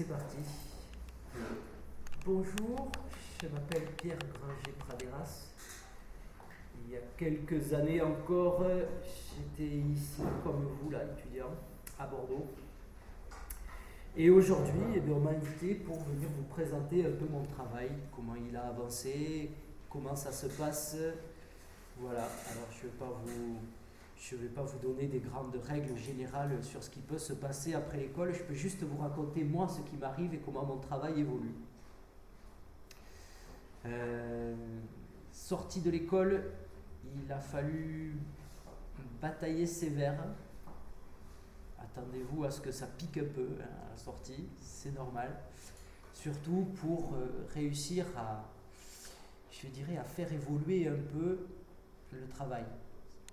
c'est parti. Bonjour, je m'appelle Pierre Granger-Praderas. Il y a quelques années encore, j'étais ici comme vous là, étudiant, à Bordeaux. Et aujourd'hui, on m'a invité pour venir vous présenter un peu mon travail, comment il a avancé, comment ça se passe. Voilà, alors je ne vais pas vous donner des grandes règles générales sur ce qui peut se passer après l'école. Je peux juste vous raconter moi ce qui m'arrive et comment mon travail évolue. Sorti de l'école, il a fallu batailler sévère. Attendez-vous à ce que ça pique un peu à la sortie, c'est normal. Surtout pour réussir à faire évoluer un peu le travail.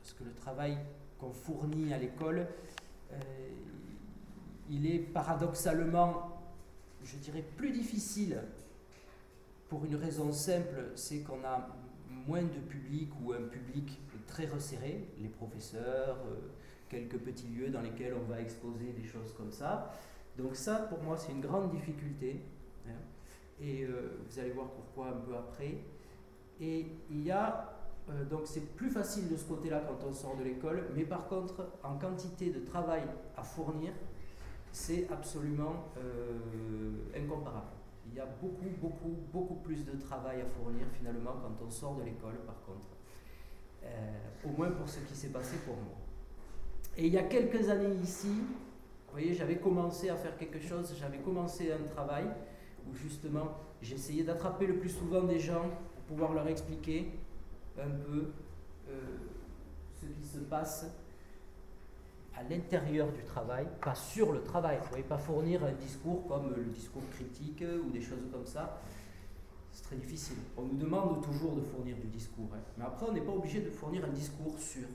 Parce que le travail qu'on fournit à l'école, il est paradoxalement, je dirais, plus difficile pour une raison simple, c'est qu'on a moins de public ou un public très resserré, les professeurs, quelques petits lieux dans lesquels on va exposer des choses comme ça. Donc ça, pour moi, c'est une grande difficulté. Hein. Et vous allez voir pourquoi un peu après. Et il y a donc c'est plus facile de ce côté-là quand on sort de l'école, mais par contre, en quantité de travail à fournir, c'est absolument incomparable. Il y a beaucoup plus de travail à fournir finalement quand on sort de l'école, par contre. Au moins pour ce qui s'est passé pour moi. Et il y a quelques années ici, vous voyez, j'avais commencé à faire quelque chose, j'avais commencé un travail où justement j'essayais d'attraper le plus souvent des gens pour pouvoir leur expliquer un peu ce qui se passe à l'intérieur du travail, pas sur le travail. Vous voyez, pas fournir un discours comme le discours critique ou des choses comme ça. C'est très difficile. On nous demande toujours de fournir du discours, hein. Mais après on n'est pas obligé de fournir un discours sûr,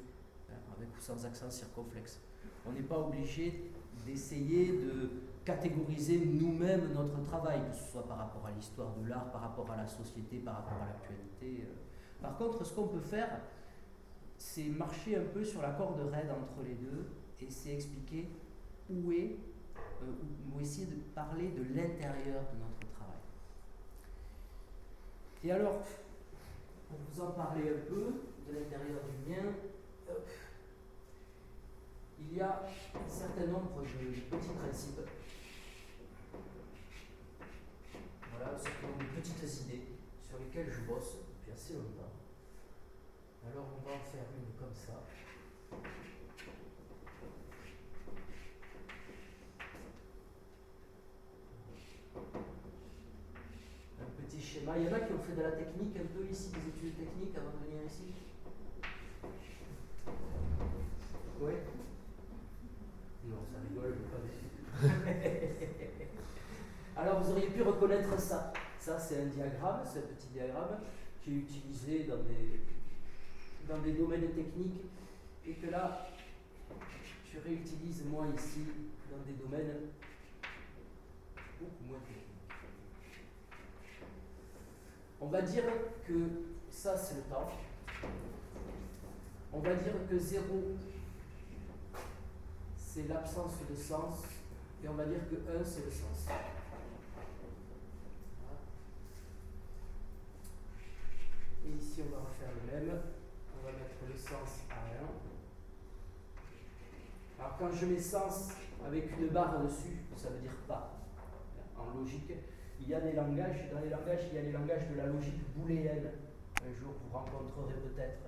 hein, avec ou sans accent circonflexe. On n'est pas obligé d'essayer de catégoriser nous-mêmes notre travail, que ce soit par rapport à l'histoire de l'art, par rapport à la société, par rapport à l'actualité. Par contre, ce qu'on peut faire, c'est marcher un peu sur la corde raide entre les deux et c'est expliquer où est, ou essayer de parler de l'intérieur de notre travail. Et alors, pour vous en parler un peu de l'intérieur du mien, il y a un certain nombre de petits principes. Voilà, ce sont des petites idées sur lesquelles je bosse depuis assez longtemps. Alors on va en faire une comme ça. Un petit schéma. Il y en a qui ont fait de la technique un peu ici, des études techniques avant de venir ici. Oui. Non, ça rigole, mais pas dessus. Alors vous auriez pu reconnaître ça. Ça c'est un diagramme, c'est un petit diagramme qui est utilisé dans des domaines techniques et que là je réutilise moi ici dans des domaines beaucoup moins techniques. On va dire que ça c'est le temps. On va dire que 0 c'est l'absence de sens et on va dire que 1 c'est le sens. Et ici on va refaire le même. On va mettre le sens à 1. Alors quand je mets sens avec une barre dessus, ça veut dire pas. En logique, il y a des langages, dans les langages, il y a les langages de la logique booléenne. Un jour vous rencontrerez peut-être.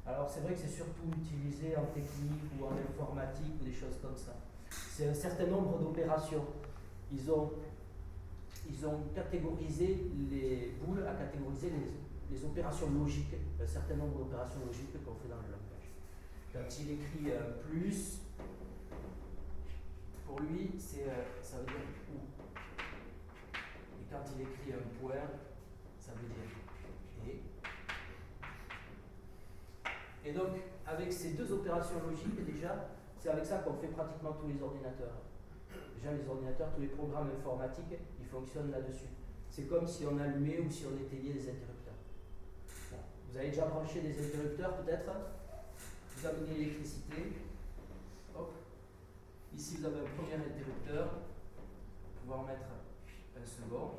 Alors c'est vrai que c'est surtout utilisé en technique ou en informatique ou des choses comme ça. C'est un certain nombre d'opérations. Ils ont catégorisé les booles, à catégoriser les opérations logiques, un certain nombre d'opérations logiques qu'on fait dans le langage. Quand il écrit plus, pour lui, ça veut dire ou. Et quand il écrit un point, ça veut dire et. Et donc, avec ces deux opérations logiques, déjà, c'est avec ça qu'on fait pratiquement tous les ordinateurs. Déjà, les ordinateurs, tous les programmes informatiques, ils fonctionnent là-dessus. C'est comme si on allumait ou si on éteignait des interrupteurs. Bon. Vous avez déjà branché des interrupteurs, peut-être. Vous amenez l'électricité. Hop. Ici, vous avez un premier interrupteur. On va en mettre second.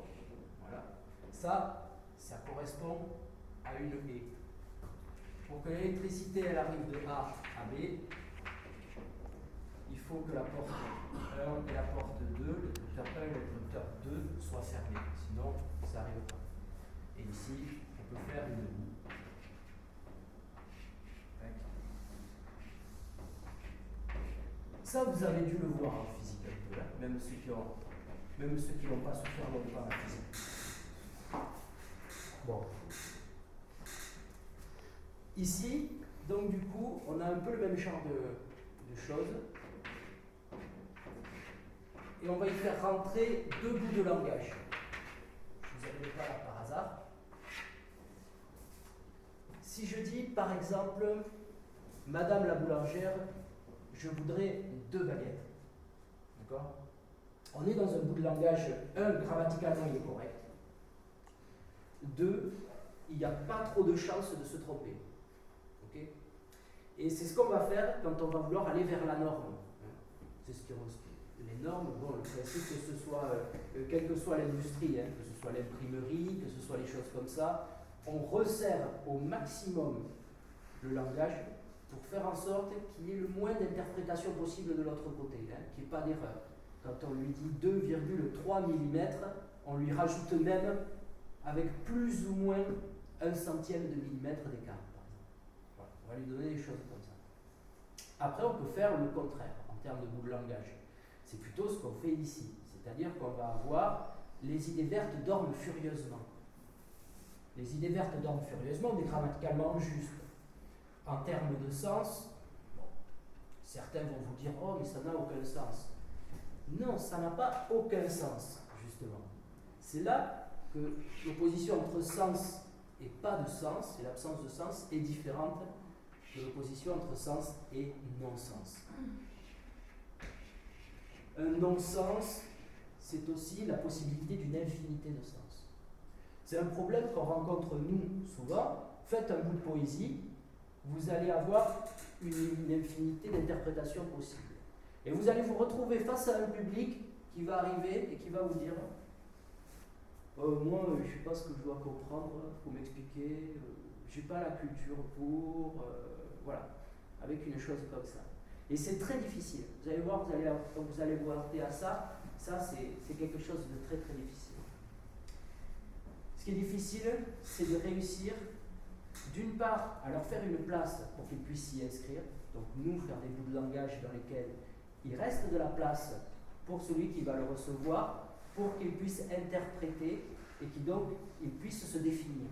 Voilà. Ça correspond à une haie. Pour que l'électricité elle arrive de A à B, il faut que la porte 1 et la porte 2, le conducteur 1 et le conducteur 2 soient fermés. Sinon, ça n'arrive pas. Et ici, on peut faire une roue. Ça, vous avez dû le voir en physique un peu, hein, même ceux qui n'ont pas souffert longtemps en physique. Bon. Ici, donc du coup, on a un peu le même genre de choses. Et on va y faire rentrer deux bouts de langage. Je vous avais pas là par hasard. Si je dis, par exemple, Madame la boulangère, je voudrais 2 baguettes. D'accord? On est dans un bout de langage, 1, grammaticalement, il est correct. 2, il n'y a pas trop de chances de se tromper. Okay? Et c'est ce qu'on va faire quand on va vouloir aller vers la norme. C'est ce qui les normes, bon, le principe que ce soit, quelle que soit l'industrie, hein, que ce soit l'imprimerie, que ce soit les choses comme ça, on resserre au maximum le langage pour faire en sorte qu'il y ait le moins d'interprétation possible de l'autre côté, hein, qu'il n'y ait pas d'erreur. Quand on lui dit 2,3 mm, on lui rajoute même avec plus ou moins 1 centième de millimètre d'écart, par exemple. Voilà, on va lui donner des choses comme ça. Après, on peut faire le contraire en termes de bout de langage. C'est plutôt ce qu'on fait ici. C'est-à-dire qu'on va avoir les idées vertes dorment furieusement. Les idées vertes dorment furieusement, mais grammaticalement juste. En termes de sens, bon, certains vont vous dire « Oh, mais ça n'a aucun sens ». Non, ça n'a pas aucun sens, justement. C'est là que l'opposition entre sens et pas de sens, et l'absence de sens, est différente de l'opposition entre sens et non-sens. Un non-sens, c'est aussi la possibilité d'une infinité de sens. C'est un problème qu'on rencontre nous souvent. Faites un bout de poésie, vous allez avoir une infinité d'interprétations possibles. Et vous allez vous retrouver face à un public qui va arriver et qui va vous dire moi, je ne sais pas ce que je dois comprendre, il faut m'expliquer, je n'ai pas la culture pour, voilà, avec une chose comme ça. Et c'est très difficile. Vous allez voir, quand vous allez vous heurter à ça, c'est quelque chose de très très difficile. Ce qui est difficile, c'est de réussir, d'une part, à leur faire une place pour qu'ils puissent s'y inscrire, donc nous faire des bouts de langage dans lesquels il reste de la place pour celui qui va le recevoir, pour qu'il puisse interpréter et qu'il donc il puisse se définir.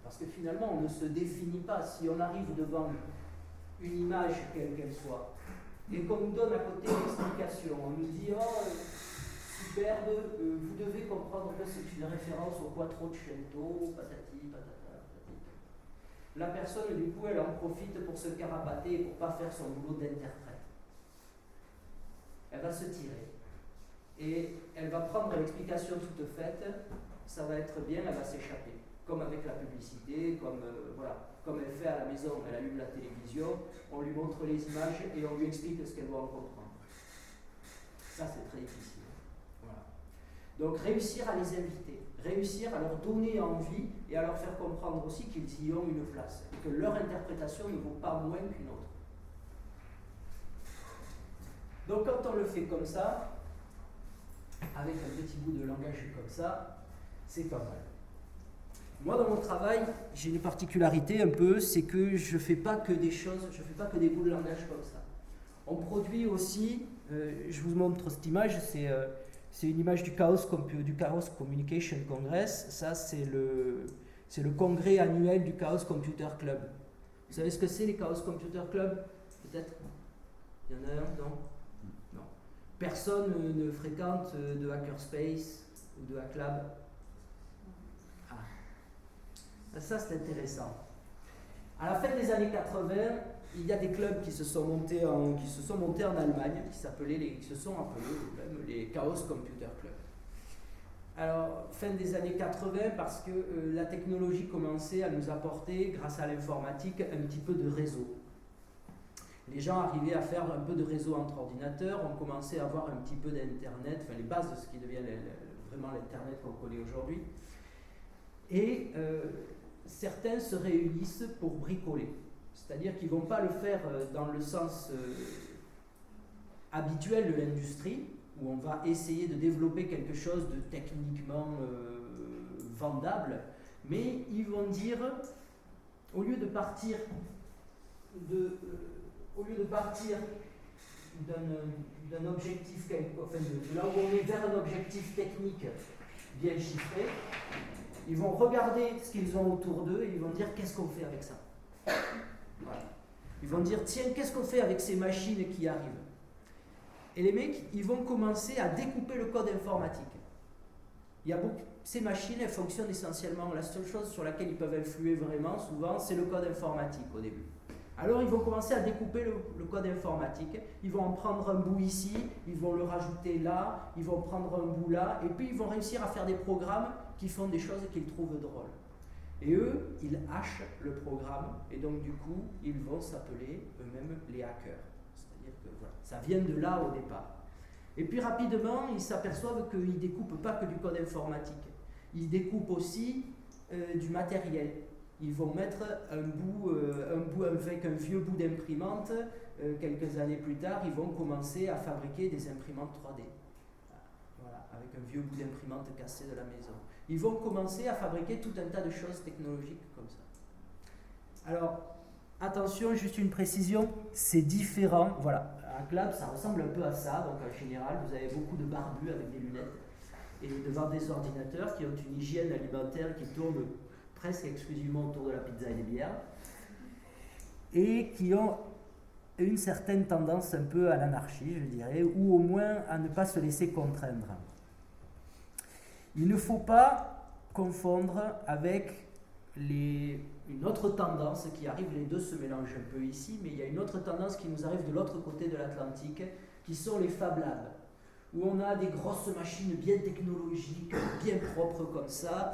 Parce que finalement, on ne se définit pas. Si on arrive devant une image, quelle qu'elle soit, et qu'on nous donne à côté l'explication, on nous dit « Oh, superbe, vous devez comprendre que c'est une référence au Quattrocento, patati, patata, patati. » La personne, du coup, elle en profite pour se carapater et pour ne pas faire son boulot d'interprète. Elle va se tirer. Et elle va prendre l'explication toute faite, ça va être bien, elle va s'échapper. Comme avec la publicité, comme elle fait à la maison, elle allume la télévision, on lui montre les images et on lui explique ce qu'elle doit en comprendre. Ça, c'est très difficile. Voilà. Donc, réussir à les inviter, réussir à leur donner envie et à leur faire comprendre aussi qu'ils y ont une place, et que leur interprétation ne vaut pas moins qu'une autre. Donc, quand on le fait comme ça, avec un petit bout de langage comme ça, c'est pas mal. Moi, dans mon travail, j'ai une particularité un peu, c'est que je ne fais pas que des choses, je ne fais pas que des bouts de langage comme ça. On produit aussi, je vous montre cette image, c'est une image du Chaos Communication Congress. Ça, c'est le congrès annuel du Chaos Computer Club. Vous savez ce que c'est, les Chaos Computer Club? Peut-être? Il y en a un, non? Non. Personne ne fréquente de Hackerspace ou de Hacklab? Ça, c'est intéressant. À la fin des années 80, il y a des clubs qui se sont montés en Allemagne, qui se sont appelés les Chaos Computer Club. Alors, fin des années 80, parce que la technologie commençait à nous apporter, grâce à l'informatique, un petit peu de réseau. Les gens arrivaient à faire un peu de réseau entre ordinateurs, on commençait à avoir un petit peu d'Internet, enfin les bases de ce qui devient le vraiment l'Internet qu'on connaît aujourd'hui. Et certains se réunissent pour bricoler. C'est-à-dire qu'ils ne vont pas le faire dans le sens habituel de l'industrie, où on va essayer de développer quelque chose de techniquement vendable, mais ils vont dire, au lieu de partir d'un objectif, enfin de là où on est vers un objectif technique bien chiffré, ils vont regarder ce qu'ils ont autour d'eux et ils vont dire qu'est-ce qu'on fait avec ça. Voilà. Ils vont dire tiens, qu'est-ce qu'on fait avec ces machines qui arrivent. Et les mecs, ils vont commencer à découper le code informatique. Ces machines, elles fonctionnent essentiellement, la seule chose sur laquelle ils peuvent influer vraiment souvent, c'est le code informatique au début. Alors ils vont commencer à découper le code informatique, ils vont en prendre un bout ici, ils vont le rajouter là, ils vont prendre un bout là, et puis ils vont réussir à faire des programmes qui font des choses qu'ils trouvent drôles. Et eux, ils hachent le programme, et donc du coup, ils vont s'appeler eux-mêmes les hackers. C'est-à-dire que voilà, ça vient de là au départ. Et puis rapidement, ils s'aperçoivent qu'ils ne découpent pas que du code informatique, ils découpent aussi du matériel. Ils vont mettre un bout avec un vieux bout d'imprimante. Quelques années plus tard, ils vont commencer à fabriquer des imprimantes 3D. Voilà, avec un vieux bout d'imprimante cassé de la maison. Ils vont commencer à fabriquer tout un tas de choses technologiques comme ça. Alors, attention, juste une précision, c'est différent. Voilà, un club, ça ressemble un peu à ça. Donc en général, vous avez beaucoup de barbus avec des lunettes et devant des ordinateurs qui ont une hygiène alimentaire qui tourne presque exclusivement autour de la pizza et des bières, et qui ont une certaine tendance un peu à l'anarchie, je dirais, ou au moins à ne pas se laisser contraindre. Il ne faut pas confondre avec une autre tendance qui arrive, les deux se mélangent un peu ici, mais il y a une autre tendance qui nous arrive de l'autre côté de l'Atlantique, qui sont les Fab Labs, où on a des grosses machines bien technologiques, bien propres comme ça.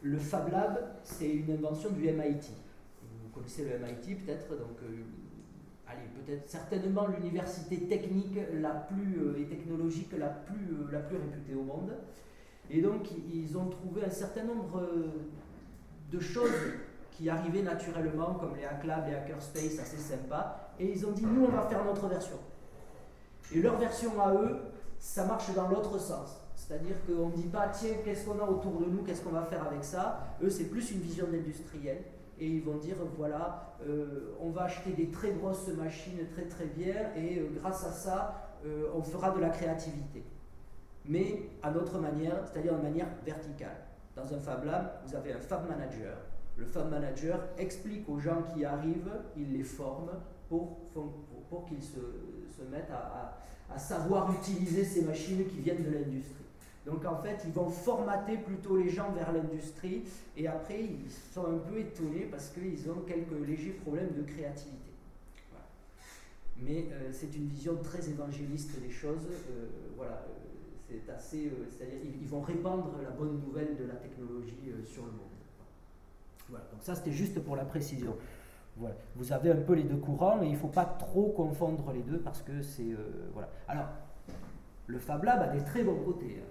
Le Fab Lab, c'est une invention du MIT. Vous connaissez le MIT peut-être, donc peut-être certainement l'université technique et technologique la plus réputée au monde. Et donc ils ont trouvé un certain nombre de choses qui arrivaient naturellement, comme les Hack Labs, les Hackerspace, assez sympas. Et ils ont dit, nous on va faire notre version. Et leur version à eux, ça marche dans l'autre sens. C'est-à-dire qu'on ne dit pas, tiens, qu'est-ce qu'on a autour de nous, qu'est-ce qu'on va faire avec ça. Eux, c'est plus une vision d'industriel. Et ils vont dire, voilà, on va acheter des très grosses machines très très bien, et grâce à ça, on fera de la créativité. Mais à notre manière, c'est-à-dire de manière verticale. Dans un Fab Lab, vous avez un Fab Manager. Le Fab Manager explique aux gens qui arrivent, il les forme pour qu'ils se mettent à savoir utiliser ces machines qui viennent de l'industrie. Donc en fait, ils vont formater plutôt les gens vers l'industrie, et après, ils sont un peu étonnés parce qu'ils ont quelques légers problèmes de créativité. Voilà. Mais c'est une vision très évangéliste des choses. C'est assez, c'est-à-dire ils vont répandre la bonne nouvelle de la technologie sur le monde. Voilà. Donc ça, c'était juste pour la précision. Voilà. Vous avez un peu les deux courants, et il ne faut pas trop confondre les deux parce que c'est... voilà. Alors, le Fab Lab a des très bons côtés.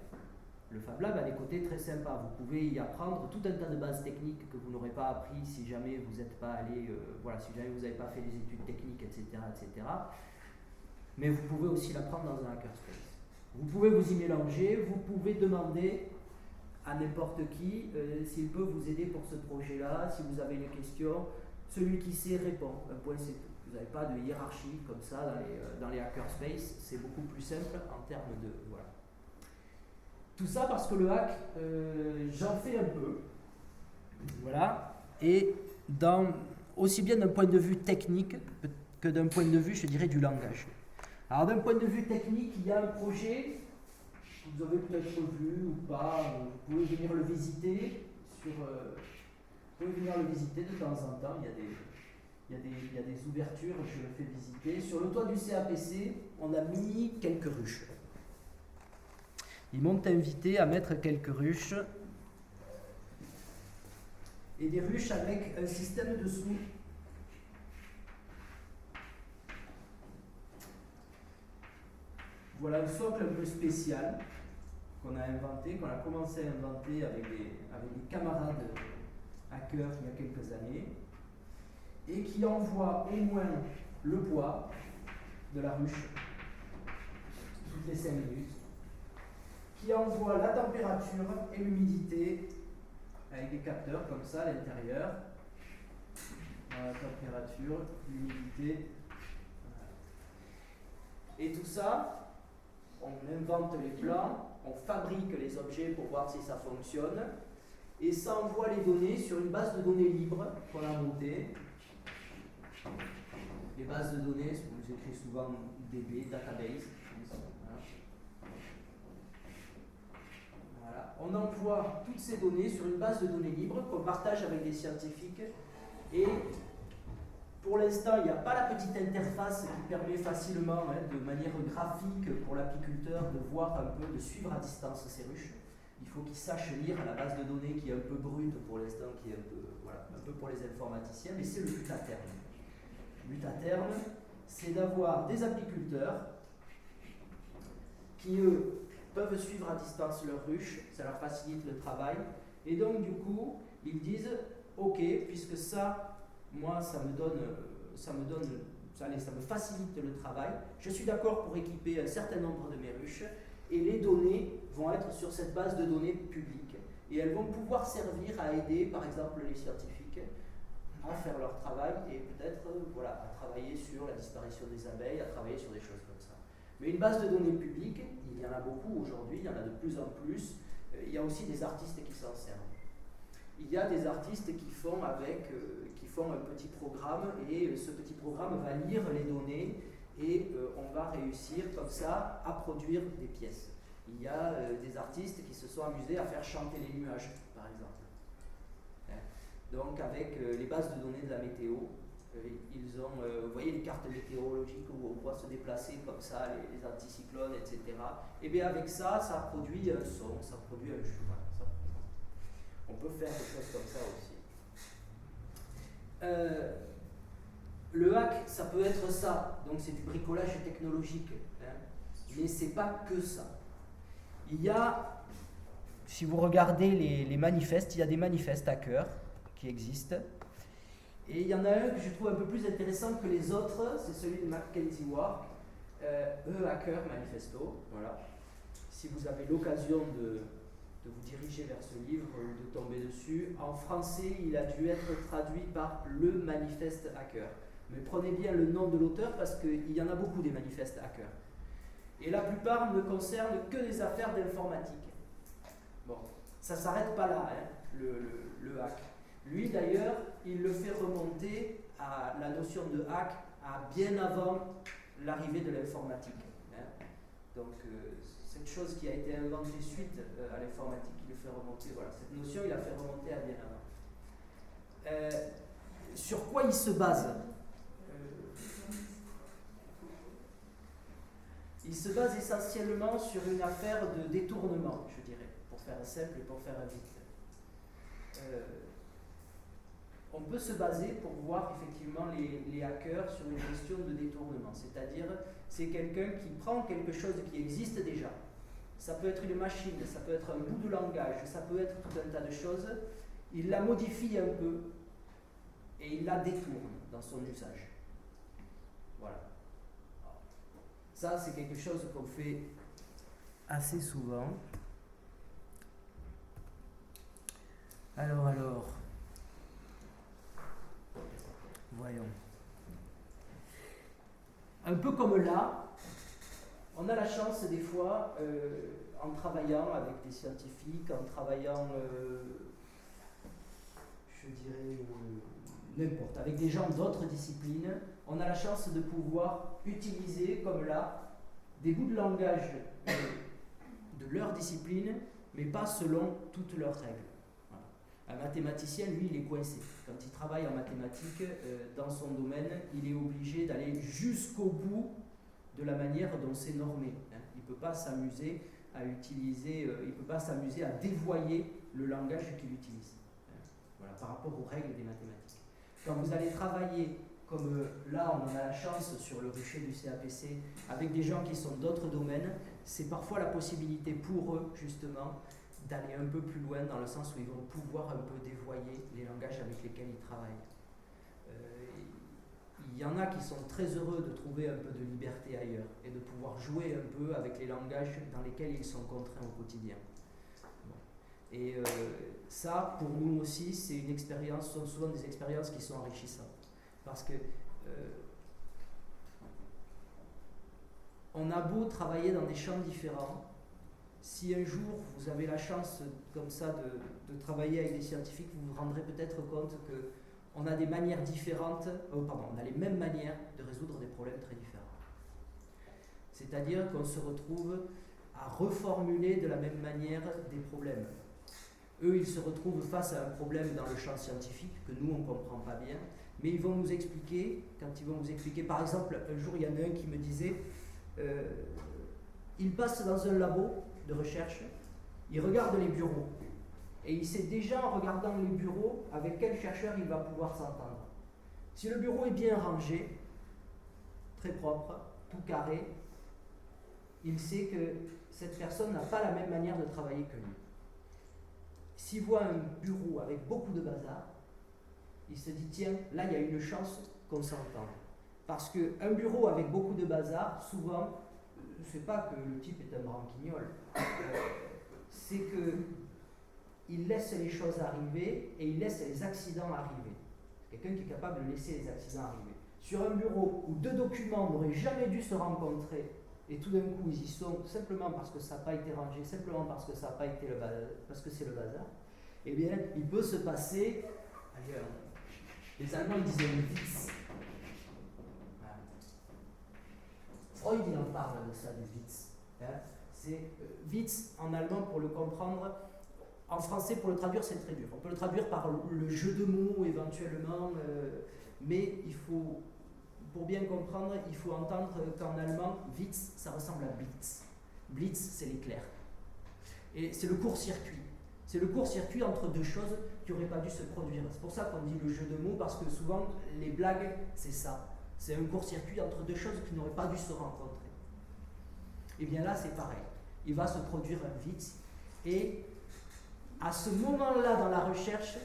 Le Fab Lab a des côtés très sympas. Vous pouvez y apprendre tout un tas de bases techniques que vous n'aurez pas appris si jamais vous n'êtes pas allé, si jamais vous n'avez pas fait des études techniques, etc., etc. Mais vous pouvez aussi l'apprendre dans un hackerspace. Vous pouvez vous y mélanger, vous pouvez demander à n'importe qui s'il peut vous aider pour ce projet-là, si vous avez une question. Celui qui sait répond, un point c'est tout. Vous n'avez pas de hiérarchie comme ça dans les hackerspace, c'est beaucoup plus simple en termes de... Voilà. Tout ça parce que le hack, j'en fais un peu. Voilà. Et aussi bien d'un point de vue technique que d'un point de vue, je dirais, du langage. Alors d'un point de vue technique, il y a un projet, vous avez peut-être vu ou pas, vous pouvez venir le visiter de temps en temps, il y a des ouvertures, je le fais visiter. Sur le toit du CAPC, on a mis quelques ruches. Ils m'ont invité à mettre quelques ruches, et des ruches avec un système dessous. Voilà un socle un peu spécial qu'on a inventé, qu'on a commencé à inventer avec des camarades hackers il y a quelques années, et qui envoie au moins le poids de la ruche toutes les 5 minutes, qui envoie la température et l'humidité avec des capteurs comme ça à l'intérieur. La température, l'humidité. Et tout ça, on invente les plans, on fabrique les objets pour voir si ça fonctionne, et ça envoie les données sur une base de données libre qu'on a montée. Les bases de données, vous écrivez souvent DB, database. Voilà. On envoie toutes ces données sur une base de données libre qu'on partage avec des scientifiques. Et pour l'instant, il n'y a pas la petite interface qui permet facilement, de manière graphique pour l'apiculteur, de voir un peu, de suivre à distance ces ruches. Il faut qu'il sache lire la base de données qui est un peu brute pour l'instant, qui est un peu pour les informaticiens, mais c'est le but à terme. Le but à terme, c'est d'avoir des apiculteurs qui, eux, peuvent suivre à distance leurs ruches, ça leur facilite le travail, et donc du coup, ils disent, ok, puisque ça, moi, ça me facilite le travail, je suis d'accord pour équiper un certain nombre de mes ruches, et les données vont être sur cette base de données publique, et elles vont pouvoir servir à aider, par exemple, les scientifiques à faire leur travail, et peut-être à travailler sur la disparition des abeilles, à travailler sur des choses comme ça. Mais une base de données publique, il y en a beaucoup aujourd'hui, il y en a de plus en plus, il y a aussi des artistes qui s'en servent. Il y a des artistes qui font un petit programme, et ce petit programme va lire les données, et on va réussir comme ça à produire des pièces. Il y a des artistes qui se sont amusés à faire chanter les nuages, par exemple. Donc avec les bases de données de la météo, ils ont, vous voyez les cartes météorologiques où on voit se déplacer comme ça les anticyclones, etc. Et bien avec ça, ça produit un son, ça produit un jeu. On peut faire des choses comme ça aussi. Le hack, ça peut être ça, donc c'est du bricolage technologique, mais c'est pas que ça. Il y a, si vous regardez les manifestes, il y a des manifestes hackers qui existent. Et il y en a un que je trouve un peu plus intéressant que les autres, c'est celui de Mackenzie Ward, Hacker Manifesto. Voilà. Si vous avez l'occasion de vous diriger vers ce livre ou de tomber dessus, en français, il a dû être traduit par le manifeste hacker. Mais prenez bien le nom de l'auteur parce qu'il y en a beaucoup des manifestes hackers. Et la plupart ne concernent que des affaires d'informatique. Bon, ça ne s'arrête pas là, le hack. Lui d'ailleurs, il le fait remonter à la notion de hack à bien avant l'arrivée de l'informatique. Donc cette chose qui a été inventée suite à l'informatique, il le fait remonter, voilà, cette notion il la fait remonter à bien avant. Sur quoi il se base? Il se base essentiellement sur une affaire de détournement, je dirais, pour faire simple et pour faire vite. On peut se baser pour voir effectivement les hackers sur une question de détournement, c'est-à-dire c'est quelqu'un qui prend quelque chose qui existe déjà. Ça peut être une machine, ça peut être un bout de langage, ça peut être tout un tas de choses. Il la modifie un peu et il la détourne dans son usage. Voilà. Ça, c'est quelque chose qu'on fait assez souvent. Alors. Voyons. Un peu comme là, on a la chance des fois, en travaillant avec des scientifiques, en travaillant, je dirais, n'importe, avec des gens d'autres disciplines, on a la chance de pouvoir utiliser, comme là, des bouts de langage de leur discipline, mais pas selon toutes leurs règles. Un mathématicien, lui, il est coincé. Quand il travaille en mathématiques, dans son domaine, il est obligé d'aller jusqu'au bout de la manière dont c'est normé. Il ne peut pas s'amuser à utiliser, il peut pas s'amuser à dévoyer le langage qu'il utilise. Voilà, par rapport aux règles des mathématiques. Quand vous allez travailler, comme là, on en a la chance sur le rucher du CAPC, avec des gens qui sont d'autres domaines, c'est parfois la possibilité pour eux, justement, d'aller un peu plus loin dans le sens où ils vont pouvoir un peu dévoyer les langages avec lesquels ils travaillent. Il y en a qui sont très heureux de trouver un peu de liberté ailleurs et de pouvoir jouer un peu avec les langages dans lesquels ils sont contraints au quotidien. Et ça, pour nous aussi, c'est une expérience, sont souvent des expériences qui sont enrichissantes. Parce que on a beau travailler dans des champs différents, si un jour vous avez la chance comme ça de travailler avec des scientifiques, vous vous rendrez peut-être compte qu'on a des manières différentes, on a les mêmes manières de résoudre des problèmes très différents. C'est-à-dire qu'on se retrouve à reformuler de la même manière des problèmes. Eux, ils se retrouvent face à un problème dans le champ scientifique que nous, on ne comprend pas bien, mais ils vont nous expliquer, par exemple, un jour, il y en a un qui me disait, il passe dans un labo de recherche, il regarde les bureaux, et il sait déjà en regardant les bureaux avec quel chercheur il va pouvoir s'entendre. Si le bureau est bien rangé, très propre, tout carré, il sait que cette personne n'a pas la même manière de travailler que lui. S'il voit un bureau avec beaucoup de bazar, il se dit, tiens, là il y a une chance qu'on s'entende. Parce qu'un bureau avec beaucoup de bazar, souvent, c'est pas que le type est un branquignol, c'est qu'il laisse les choses arriver et il laisse les accidents arriver. Quelqu'un qui est capable de laisser les accidents arriver. Sur un bureau où deux documents n'auraient jamais dû se rencontrer et tout d'un coup ils y sont simplement parce que ça n'a pas été rangé, simplement parce que ça n'a pas été parce que c'est le bazar, eh bien il peut se passer, les Allemands disaient le Witz. Freud il en parle de ça, du Witz. C'est Witz en allemand, pour le comprendre, en français pour le traduire c'est très dur. On peut le traduire par le jeu de mots éventuellement, mais il faut, pour bien comprendre, il faut entendre qu'en allemand, Witz, ça ressemble à Blitz. Blitz, c'est l'éclair. Et c'est le court-circuit. C'est le court-circuit entre deux choses qui n'auraient pas dû se produire. C'est pour ça qu'on dit le jeu de mots, parce que souvent, les blagues, c'est ça. C'est un court-circuit entre deux choses qui n'auraient pas dû se rencontrer. Et bien là, c'est pareil. Il va se produire un Witz. Et à ce moment-là, dans la recherche,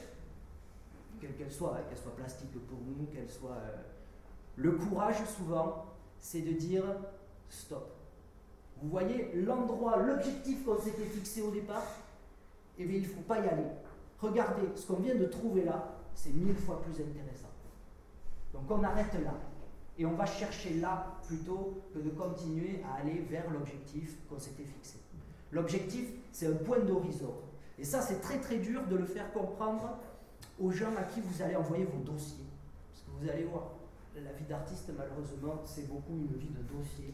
qu'elle soit plastique pour nous, qu'elle soit... le courage, souvent, c'est de dire stop. Vous voyez l'endroit, l'objectif qu'on s'était fixé au départ, eh bien, il ne faut pas y aller. Regardez, ce qu'on vient de trouver là, c'est 1000 fois plus intéressant. Donc on arrête là. Et on va chercher là plutôt que de continuer à aller vers l'objectif qu'on s'était fixé. L'objectif, c'est un point d'horizon. Et ça, c'est très très dur de le faire comprendre aux gens à qui vous allez envoyer vos dossiers. Parce que vous allez voir, la vie d'artiste, malheureusement, c'est beaucoup une vie de dossier.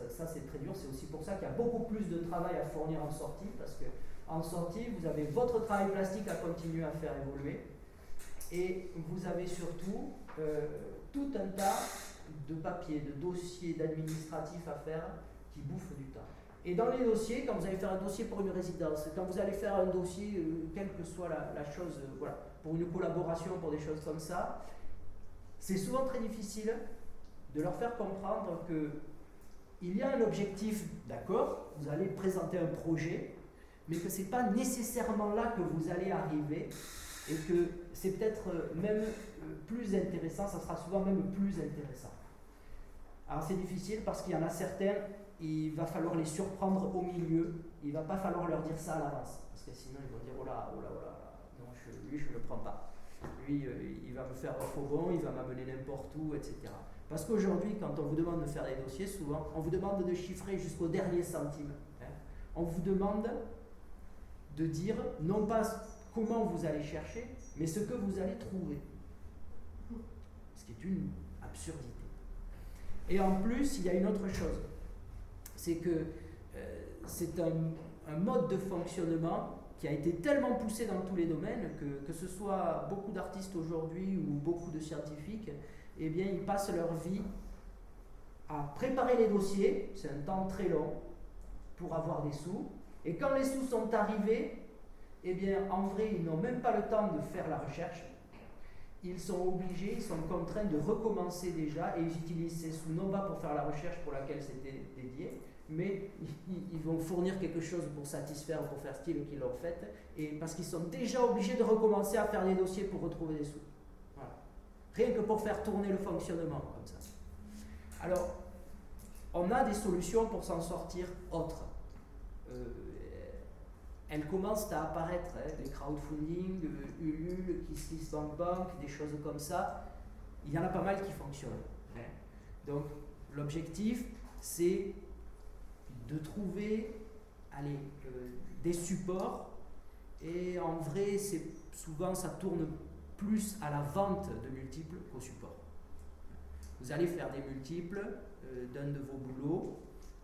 Ça, c'est très dur. C'est aussi pour ça qu'il y a beaucoup plus de travail à fournir en sortie, parce qu'en sortie, vous avez votre travail plastique à continuer à faire évoluer, et vous avez surtout tout un tas de papiers, de dossiers, d'administratifs à faire qui bouffent du temps. Et dans les dossiers, quand vous allez faire un dossier pour une résidence, quand vous allez faire un dossier, quelle que soit la chose, voilà, pour une collaboration, pour des choses comme ça, c'est souvent très difficile de leur faire comprendre qu'il y a un objectif, d'accord, vous allez présenter un projet, mais que ce n'est pas nécessairement là que vous allez arriver, et que c'est peut-être même plus intéressant, ça sera souvent même plus intéressant. Alors c'est difficile parce qu'il y en a certains, il va falloir les surprendre au milieu, il ne va pas falloir leur dire ça à l'avance, parce que sinon ils vont dire oh là, non, lui je ne le prends pas. Lui, il va me faire un faux bond, il va m'amener n'importe où, etc. Parce qu'aujourd'hui, quand on vous demande de faire des dossiers, souvent, on vous demande de chiffrer jusqu'au dernier centime. On vous demande de dire, non pas comment vous allez chercher, mais ce que vous allez trouver. Ce qui est une absurdité. Et en plus, il y a une autre chose. C'est que c'est un mode de fonctionnement qui a été tellement poussé dans tous les domaines que ce soit beaucoup d'artistes aujourd'hui ou beaucoup de scientifiques, eh bien, ils passent leur vie à préparer les dossiers, c'est un temps très long, pour avoir des sous. Et quand les sous sont arrivés, eh bien, en vrai, ils n'ont même pas le temps de faire la recherche. Ils sont obligés, ils sont contraints de recommencer déjà, et ils utilisent ces sous non pas pour faire la recherche pour laquelle c'était dédié, mais ils vont fournir quelque chose pour satisfaire, pour faire style qu'ils l'ont fait, et parce qu'ils sont déjà obligés de recommencer à faire des dossiers pour retrouver des sous. Voilà. Rien que pour faire tourner le fonctionnement comme ça. Alors, on a des solutions pour s'en sortir autres. Elles commencent à apparaître, des crowdfunding, Ulule, KissKissBankBank, des choses comme ça. Il y en a pas mal qui fonctionnent. Donc, l'objectif, c'est de trouver des supports, et en vrai, souvent ça tourne plus à la vente de multiples qu'au support. Vous allez faire des multiples d'un de vos boulots,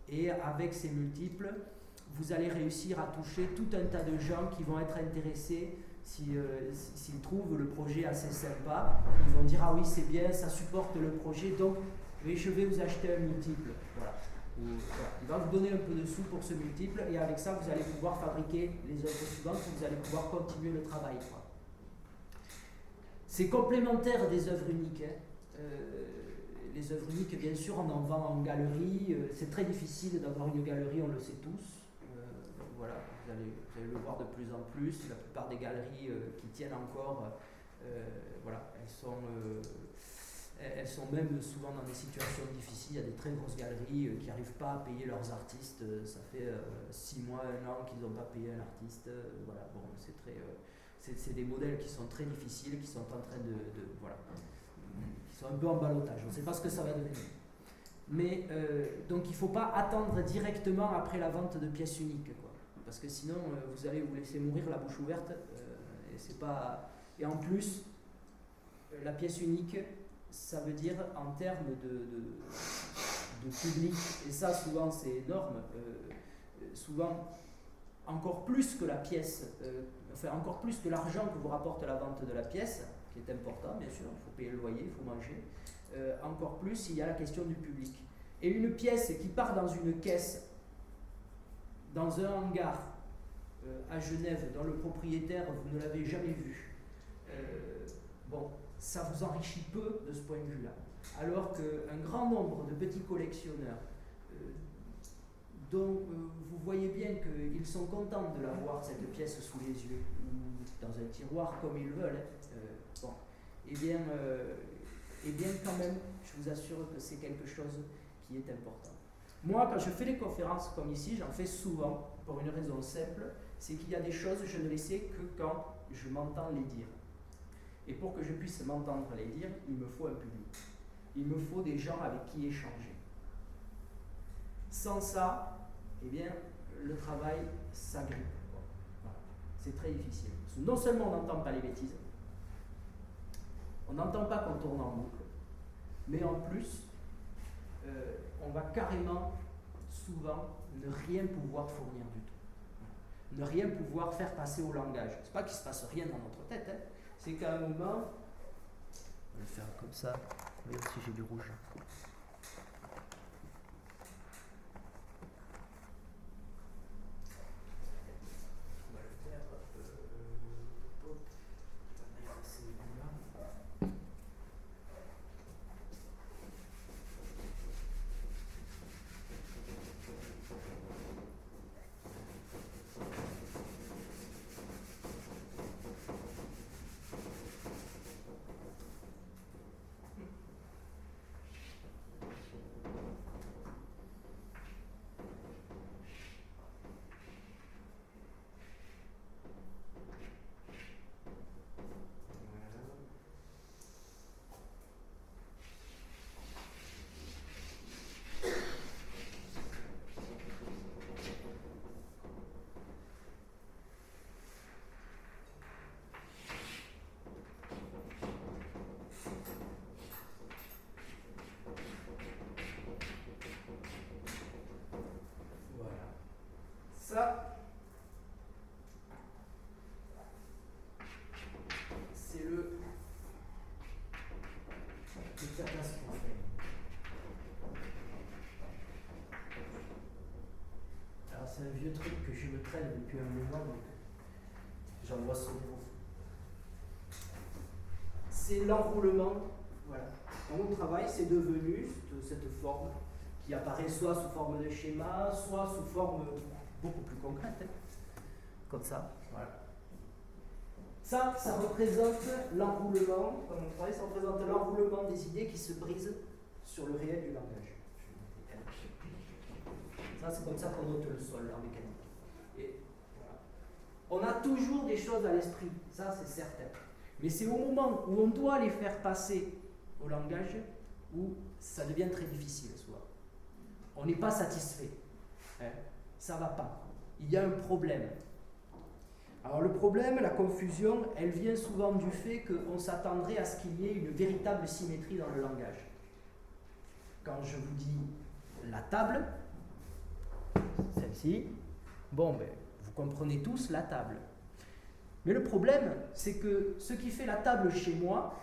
et avec ces multiples, vous allez réussir à toucher tout un tas de gens qui vont être intéressés s'ils trouvent le projet assez sympa. Ils vont dire « Ah oui, c'est bien, ça supporte le projet, donc je vais vous acheter un multiple. » Voilà. Il va vous donner un peu de sous pour ce multiple, et avec ça, vous allez pouvoir fabriquer les œuvres suivantes, vous allez pouvoir continuer le travail. C'est complémentaire des œuvres uniques. Les œuvres uniques, bien sûr, on en vend en galerie. C'est très difficile d'avoir une galerie, on le sait tous. Voilà, vous allez le voir de plus en plus. La plupart des galeries qui tiennent encore, voilà, elles sont même souvent dans des situations difficiles. Il y a des très grosses galeries qui n'arrivent pas à payer leurs artistes. Ça fait 6 mois, 1 an qu'ils n'ont pas payé un artiste. Voilà, bon, c'est des modèles qui sont très difficiles, qui sont en train voilà, qui sont un peu en ballottage. On ne sait pas ce que ça va devenir. Mais donc il ne faut pas attendre directement après la vente de pièces uniques, quoi. Parce que sinon vous allez vous laisser mourir la bouche ouverte, et c'est pas. Et en plus, la pièce unique, ça veut dire en termes de public, et ça souvent c'est énorme, souvent encore plus que la pièce, enfin encore plus que l'argent que vous rapporte la vente de la pièce, qui est important bien sûr, il faut payer le loyer, il faut manger, encore plus il y a la question du public. Et une pièce qui part dans une caisse, dans un hangar à Genève, dont le propriétaire vous ne l'avez jamais vu, bon, ça vous enrichit peu de ce point de vue-là. Alors qu'un grand nombre de petits collectionneurs, dont vous voyez bien qu'ils sont contents de l'avoir, cette pièce, sous les yeux, ou dans un tiroir comme ils veulent, bon, eh bien quand même, je vous assure que c'est quelque chose qui est important. Moi, quand je fais des conférences comme ici, j'en fais souvent, pour une raison simple, c'est qu'il y a des choses, je ne les sais que quand je m'entends les dire. Et pour que je puisse m'entendre les dire, il me faut un public. Il me faut des gens avec qui échanger. Sans ça, eh bien, le travail s'agrippe. Voilà. C'est très difficile. Parce que non seulement on n'entend pas les bêtises, on n'entend pas qu'on tourne en boucle, mais en plus, on va carrément, souvent, ne rien pouvoir fournir du tout. Ne rien pouvoir faire passer au langage. C'est pas qu'il ne se passe rien dans notre tête, hein. C'est qu'à un moment, on va le faire comme ça, regarde si j'ai du rouge. On va le faire. Ça, c'est le catastrophe. Alors c'est un vieux truc que je me traîne depuis un moment, donc j'en vois sonner au fond. C'est l'enroulement. Voilà. Dans mon travail, c'est devenu cette forme qui apparaît soit sous forme de schéma, soit sous forme beaucoup plus concrète, hein, comme ça. Voilà. Ça représente l'enroulement, comme on travaille, ça représente l'enroulement des idées qui se brisent sur le réel du langage. Ça, c'est comme ça qu'on note le sol en mécanique. Et voilà. On a toujours des choses à l'esprit, ça c'est certain. Mais c'est au moment où on doit les faire passer au langage où ça devient très difficile, soit. On n'est pas satisfait. Hein? Ça ne va pas. Il y a un problème. Alors le problème, la confusion, elle vient souvent du fait qu'on s'attendrait à ce qu'il y ait une véritable symétrie dans le langage. Quand je vous dis la table, celle-ci, bon, ben, vous comprenez tous la table. Mais le problème, c'est que ce qui fait la table chez moi,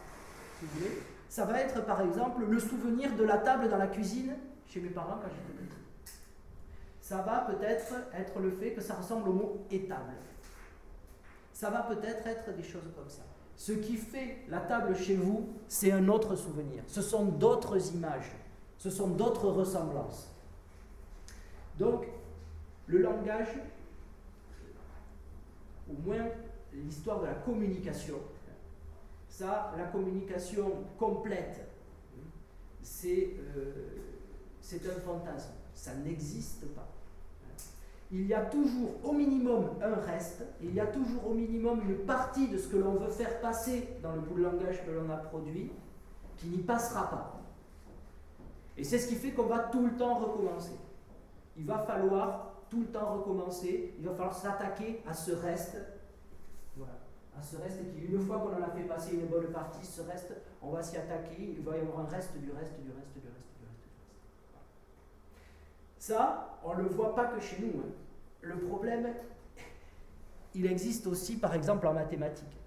si vous voulez, ça va être par exemple le souvenir de la table dans la cuisine chez mes parents quand j'étais petit. Ça va peut-être être le fait que ça ressemble au mot étable. Ça va peut-être être des choses comme ça. Ce qui fait la table chez vous, c'est un autre souvenir. Ce sont d'autres images. Ce sont d'autres ressemblances. Donc, le langage, au moins l'histoire de la communication, ça, la communication complète, c'est un fantasme. Ça n'existe pas. Il y a toujours au minimum un reste, il y a toujours au minimum une partie de ce que l'on veut faire passer dans le bout de langage que l'on a produit qui n'y passera pas. Et c'est ce qui fait qu'on va tout le temps recommencer. Il va falloir tout le temps recommencer, il va falloir s'attaquer à ce reste, voilà, à ce reste qui, une fois qu'on en a fait passer une bonne partie, ce reste, on va s'y attaquer, il va y avoir un reste du reste, du reste, du reste, du reste, du reste. Ça, on ne le voit pas que chez nous. Hein. Le problème, il existe aussi, par exemple, en mathématiques.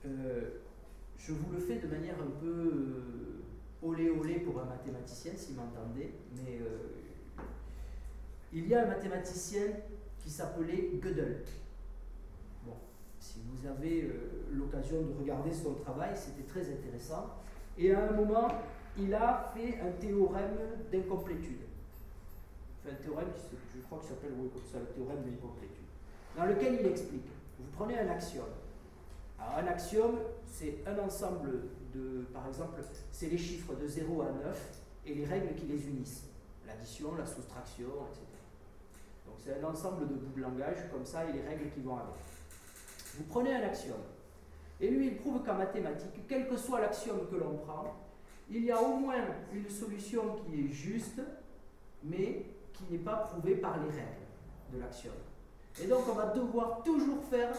Je vous le fais de manière un peu olé olé pour un mathématicien, si vous m'entendez, mais il y a un mathématicien qui s'appelait Gödel. Bon, si vous avez l'occasion de regarder son travail, c'était très intéressant. Et à un moment, il a fait un théorème d'incomplétude. Enfin, un théorème, je crois qu'il s'appelle comme ça, le théorème d'incomplétude, dans lequel il explique. Vous prenez un axiome. Alors, un axiome, c'est un ensemble de, par exemple, c'est les chiffres de 0 à 9 et les règles qui les unissent. L'addition, la soustraction, etc. Donc, c'est un ensemble de bouts de langage, comme ça, et les règles qui vont avec. Vous prenez un axiome. Et lui, il prouve qu'en mathématiques, quel que soit l'axiome que l'on prend, il y a au moins une solution qui est juste, mais qui n'est pas prouvée par les règles de l'axiome. Et donc, on va devoir toujours faire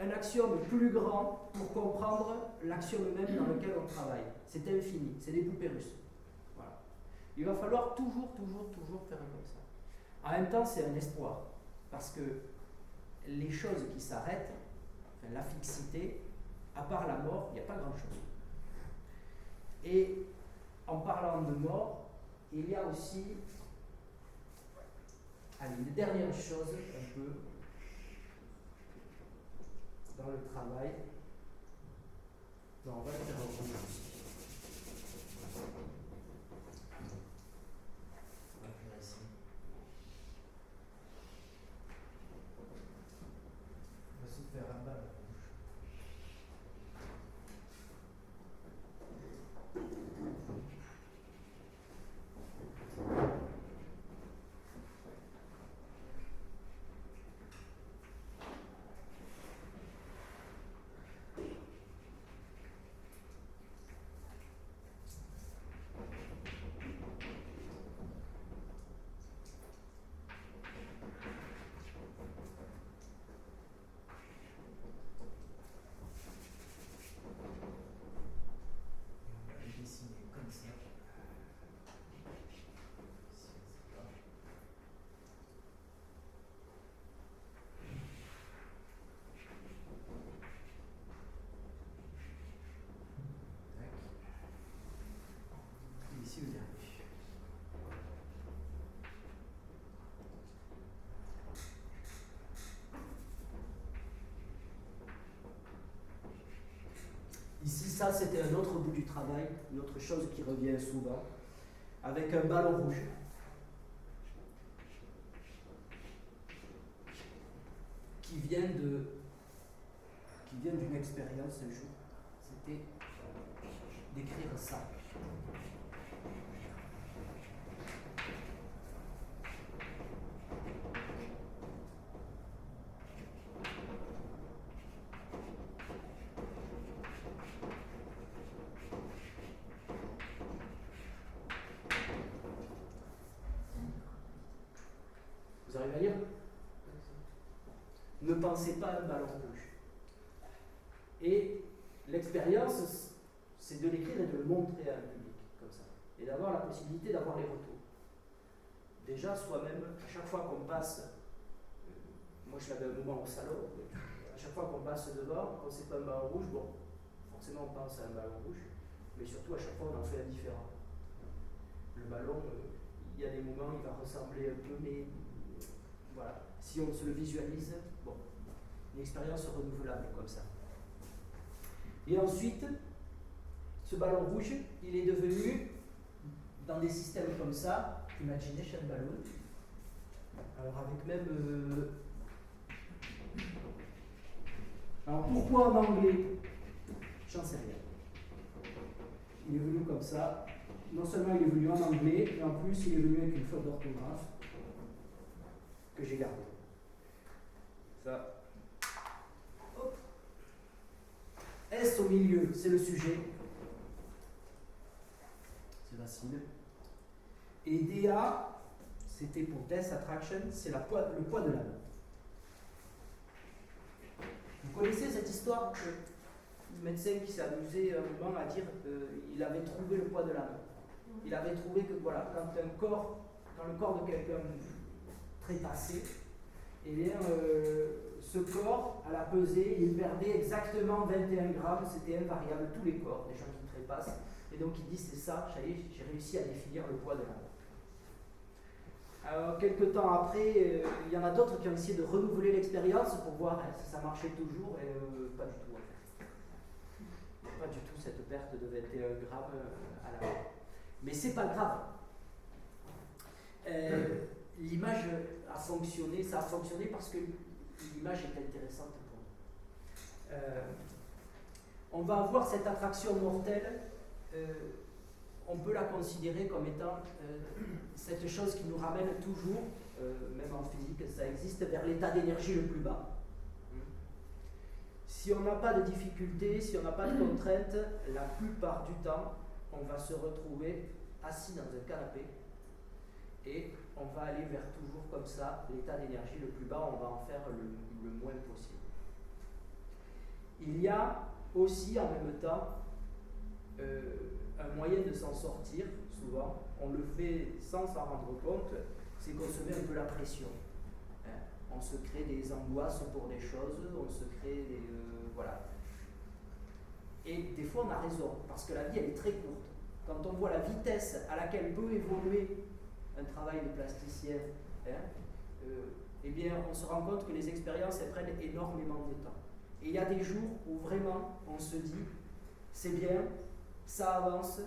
un axiome plus grand pour comprendre l'axiome même dans lequel on travaille. C'est infini, c'est des poupées russes. Voilà. Il va falloir toujours faire comme ça. En même temps, c'est un espoir, parce que les choses qui s'arrêtent, enfin, la fixité, à part la mort, il n'y a pas grand-chose. Et en parlant de mort, il y a aussi une dernière chose un peu dans le travail. Non, on va le faire autrement. On va faire ici. On va se faire un bas la bouche. Ici, vous y arrivez. Ici, ça, c'était un autre bout du travail, une autre chose qui revient souvent. avec un ballon rouge. Qui vient d'une expérience un jour. C'était d'écrire ça. Vous arrivez à lire? Ne pensez pas à un ballon rouge. Et l'expérience, c'est de l'écrire et de le montrer à un public, comme ça. Et d'avoir la possibilité d'avoir les retours. Déjà, soi-même, à chaque fois qu'on passe, moi je l'avais un moment au salon, à chaque fois qu'on passe devant, quand c'est pas un ballon rouge, bon, forcément on pense à un ballon rouge, mais surtout à chaque fois on en fait un différent. Le ballon, il y a des moments, il va ressembler un peu, mais voilà, si on se le visualise, bon, une expérience renouvelable comme ça. Et ensuite, ce ballon rouge, il est devenu, dans des systèmes comme ça, Imagination Balloon, alors avec même... Alors pourquoi en anglais? J'en sais rien. Il est venu comme ça. Non seulement il est venu en anglais, mais en plus il est venu avec une faute d'orthographe que j'ai gardée. Ça. Hop. S au milieu, c'est le sujet. C'est facile. Et DA, c'était pour Death Attraction, c'est le poids de l'âme. Vous connaissez cette histoire du médecin qui s'est amusé un moment à dire qu'il avait trouvé le poids de l'âme. Il avait trouvé que voilà, quand le corps de quelqu'un trépassait, eh bien, ce corps, à la pesée, il perdait exactement 21 grammes, c'était invariable, tous les corps, des gens qui trépassent. Et donc il dit, c'est ça, j'ai réussi à définir le poids de l'âme. Alors, quelques temps après, il y en a d'autres qui ont essayé de renouveler l'expérience pour voir si ça marchait toujours, et pas du tout en fait. Pas du tout cette perte de 21 grammes à la main. Mais c'est pas grave. L'image a fonctionné, ça a fonctionné parce que l'image est intéressante pour nous. On va avoir cette attraction mortelle. On peut la considérer comme étant cette chose qui nous ramène toujours, même en physique, ça existe, vers l'état d'énergie le plus bas. Si on n'a pas de difficultés, si on n'a pas de contraintes, la plupart du temps, on va se retrouver assis dans un canapé et on va aller vers toujours comme ça, l'état d'énergie le plus bas, on va en faire le moins possible. Il y a aussi en même temps un moyen de s'en sortir, souvent, on le fait sans s'en rendre compte, c'est qu'on se met un peu la pression. On se crée des angoisses pour des choses, on se crée des... voilà. Et des fois on a raison, parce que la vie elle est très courte. Quand on voit la vitesse à laquelle peut évoluer un travail de plasticien, eh bien on se rend compte que les expériences elles prennent énormément de temps. Et il y a des jours où vraiment on se dit, c'est bien, ça avance,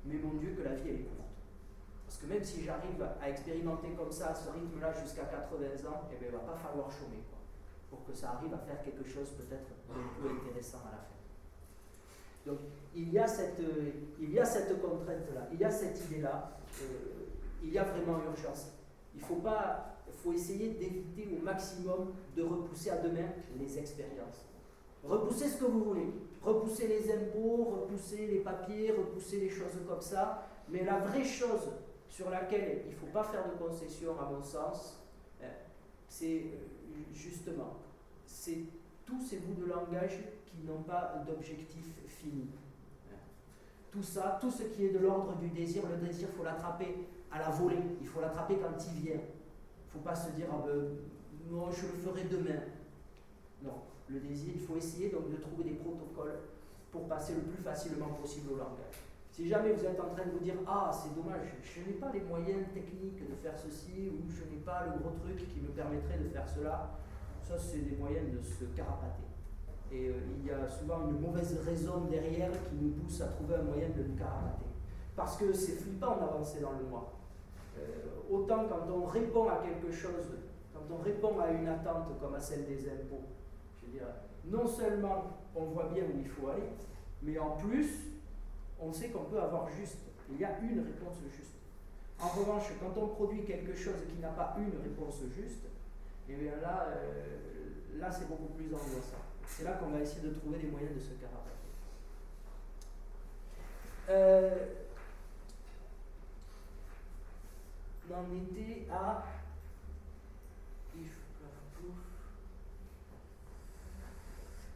mais mon Dieu que la vie elle est courte. Parce que même si j'arrive à expérimenter comme ça, à ce rythme-là, jusqu'à 80 ans, eh bien, il ne va pas falloir chômer, quoi, pour que ça arrive à faire quelque chose peut-être de plus intéressant à la fin. Donc, il y a cette contrainte-là, il y a cette idée-là, il y a vraiment urgence. Il faut essayer d'éviter au maximum de repousser à demain les expériences. Repoussez ce que vous voulez, repoussez les impôts, repoussez les papiers, repoussez les choses comme ça, mais la vraie chose sur laquelle il ne faut pas faire de concession, à mon sens, c'est justement, c'est tous ces bouts de langage qui n'ont pas d'objectif fini. Tout ça, tout ce qui est de l'ordre du désir, le désir, il faut l'attraper à la volée, il faut l'attraper quand il vient. Il ne faut pas se dire, ah ben, non, je le ferai demain. Non, le désir, il faut essayer donc de trouver des protocoles pour passer le plus facilement possible au langage. Si jamais vous êtes en train de vous dire « Ah, c'est dommage, je n'ai pas les moyens techniques de faire ceci » ou « Je n'ai pas le gros truc qui me permettrait de faire cela », ça c'est des moyens de se carapater. Et il y a souvent une mauvaise raison derrière qui nous pousse à trouver un moyen de nous carapater. parce que c'est flippant d'avancer dans le noir. Autant quand on répond à quelque chose, quand on répond à une attente comme à celle des impôts, je veux dire, non seulement on voit bien où il faut aller, mais en plus, on sait qu'on peut avoir juste. Il y a une réponse juste. En revanche, quand on produit quelque chose qui n'a pas une réponse juste, et bien là c'est beaucoup plus angoissant. C'est là qu'on va essayer de trouver des moyens de se carapater. On en était à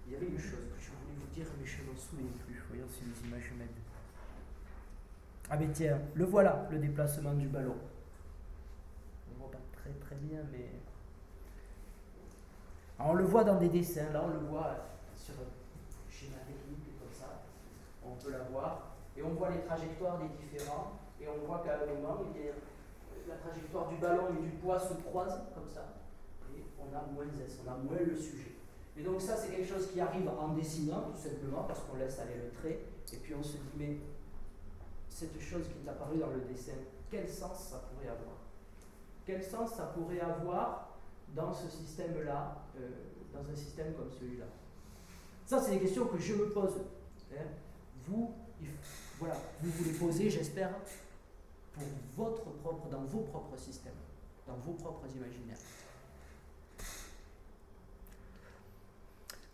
il y avait une chose que je voulais vous dire, mais je ne m'en souviens plus. Voyons si les images m'aident. Ah mais tiens, le voilà, le déplacement du ballon. On ne voit pas très très bien, mais... Alors on le voit dans des dessins, là on le voit sur un schéma technique comme ça. On peut la voir, et on voit les trajectoires des différents, et on voit qu'à un moment, la trajectoire du ballon et du poids se croisent comme ça, et on a moins S, on a moins le sujet. Et donc ça c'est quelque chose qui arrive en dessinant, tout simplement, parce qu'on laisse aller le trait, et puis on se dit, mais cette chose qui est apparue dans le dessin, quel sens ça pourrait avoir? Quel sens ça pourrait avoir dans ce système-là, dans un système comme celui-là? Ça, c'est des questions que je me pose. Hein. Vous vous les posez, j'espère, dans vos propres systèmes, dans vos propres imaginaires.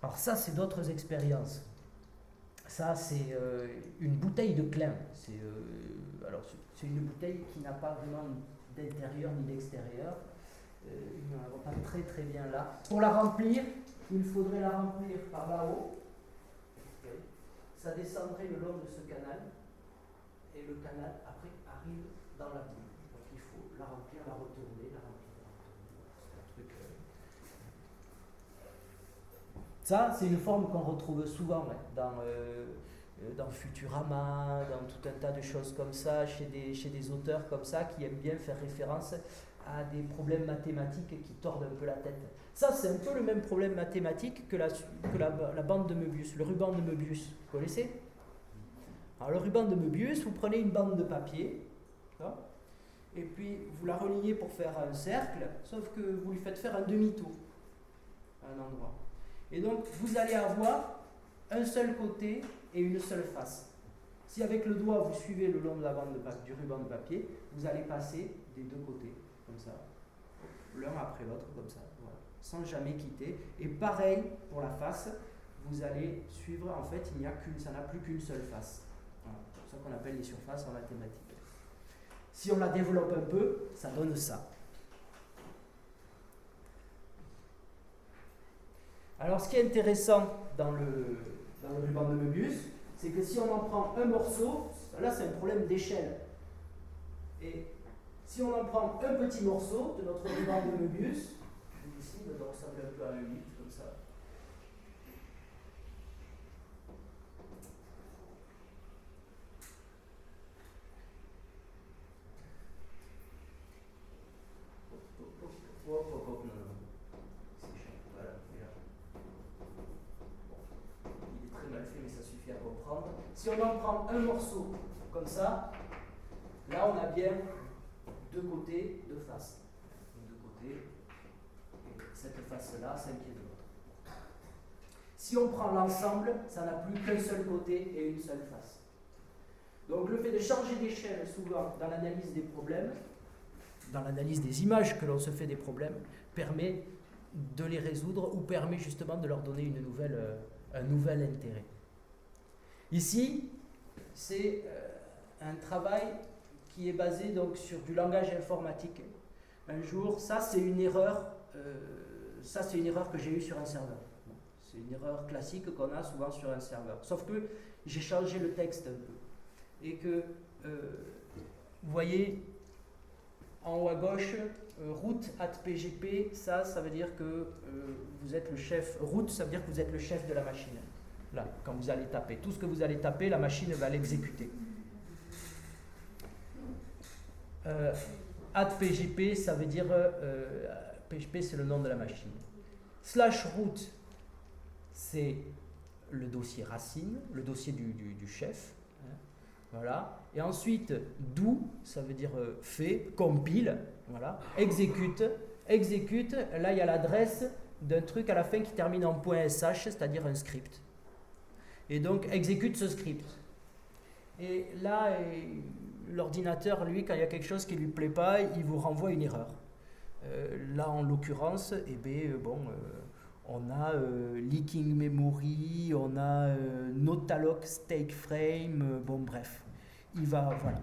Alors ça, c'est d'autres expériences. Ça, c'est une bouteille de Klein. C'est une bouteille qui n'a pas vraiment d'intérieur ni d'extérieur. On ne la voit pas très très bien là. Pour la remplir, il faudrait la remplir par là-haut. Okay. Ça descendrait le long de ce canal. Et le canal, après, arrive dans la boule. Donc il faut la remplir, la retourner, la remplir, la retourner. C'est un truc... Ça, c'est une forme qu'on retrouve souvent dans Futurama, dans tout un tas de choses comme ça, chez des auteurs comme ça, qui aiment bien faire référence à des problèmes mathématiques qui tordent un peu la tête. Ça, c'est un peu le même problème mathématique que la bande de Möbius, le ruban de Möbius. Vous connaissez? Alors, le ruban de Möbius, vous prenez une bande de papier, et puis vous la reliez pour faire un cercle, sauf que vous lui faites faire un demi-tour à un endroit. Et donc, vous allez avoir un seul côté et une seule face. Si avec le doigt, vous suivez le long de la bande du ruban de papier, vous allez passer des deux côtés, comme ça, l'un après l'autre, comme ça, voilà, sans jamais quitter. Et pareil pour la face, vous allez suivre, en fait, ça n'a plus qu'une seule face. Voilà, c'est pour ça qu'on appelle les surfaces en mathématiques. Si on la développe un peu, ça donne ça. Alors, ce qui est intéressant dans le ruban de Möbius, c'est que si on en prend un morceau, là c'est un problème d'échelle. Et si on en prend un petit morceau de notre ruban de Möbius, ici, ça ressemble un peu à un 8, comme ça. Si on en prend un morceau comme ça, là on a bien deux côtés, deux faces. Deux côtés, et cette face-là, celle qui est de l'autre. Si on prend l'ensemble, ça n'a plus qu'un seul côté et une seule face. Donc le fait de changer d'échelle souvent dans l'analyse des problèmes, dans l'analyse des images que l'on se fait des problèmes, permet de les résoudre ou permet justement de leur donner un nouvel intérêt. Ici, c'est un travail qui est basé donc sur du langage informatique. Un jour, ça c'est une erreur que j'ai eue sur un serveur. C'est une erreur classique qu'on a souvent sur un serveur. Sauf que j'ai changé le texte un peu. Et que, vous voyez, en haut à gauche, root @pgp, ça veut dire que vous êtes le chef. Root, ça veut dire que vous êtes le chef de la machine. Là, quand vous allez taper. Tout ce que vous allez taper, la machine va l'exécuter. @pgp, ça veut dire PGP, c'est le nom de la machine. /root, c'est le dossier racine, le dossier du chef. Voilà. Et ensuite, do, ça veut dire fait, compile, voilà. Exécute, exécute, là il y a l'adresse d'un truc à la fin qui termine en .sh, c'est-à-dire un script. Et donc, exécute ce script. Et là, l'ordinateur, lui, quand il y a quelque chose qui ne lui plaît pas, il vous renvoie une erreur. Là, en l'occurrence, on a leaking memory, on a not alloc stake frame, bon bref. Voilà.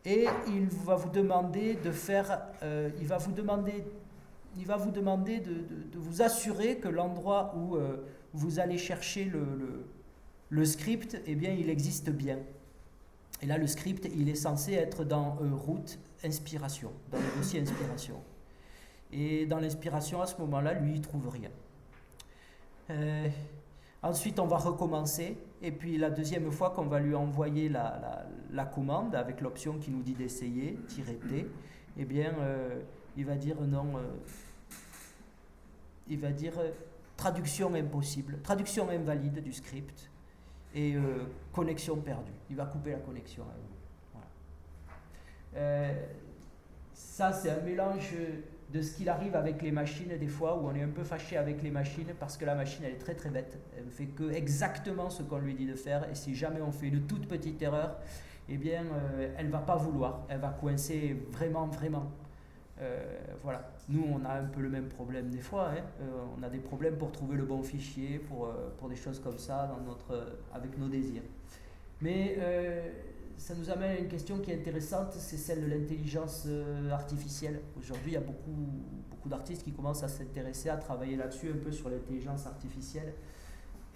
Et il va vous demander de faire, il va vous demander de vous assurer que l'endroit où vous allez chercher le script, eh bien, il existe bien. Et là, le script, il est censé être dans root inspiration, dans le dossier inspiration. Et dans l'inspiration, à ce moment-là, lui, il ne trouve rien. Ensuite, on va recommencer. Et puis, la deuxième fois qu'on va lui envoyer la commande avec l'option qui nous dit d'essayer, -t, eh bien, il va dire non. Il va dire traduction impossible, traduction invalide du script et connexion perdue. Il va couper la connexion avec vous. Voilà. Ça, c'est un mélange de ce qu'il arrive avec les machines des fois où on est un peu fâché avec les machines parce que la machine elle est très très bête, elle ne fait que exactement ce qu'on lui dit de faire et si jamais on fait une toute petite erreur, eh bien elle ne va pas vouloir, elle va coincer vraiment. Voilà. Nous on a un peu le même problème des fois, hein. On a des problèmes pour trouver le bon fichier, pour des choses comme ça avec nos désirs. Mais ça nous amène à une question qui est intéressante, c'est celle de l'intelligence artificielle. Aujourd'hui, il y a beaucoup d'artistes qui commencent à s'intéresser, à travailler là-dessus, un peu sur l'intelligence artificielle.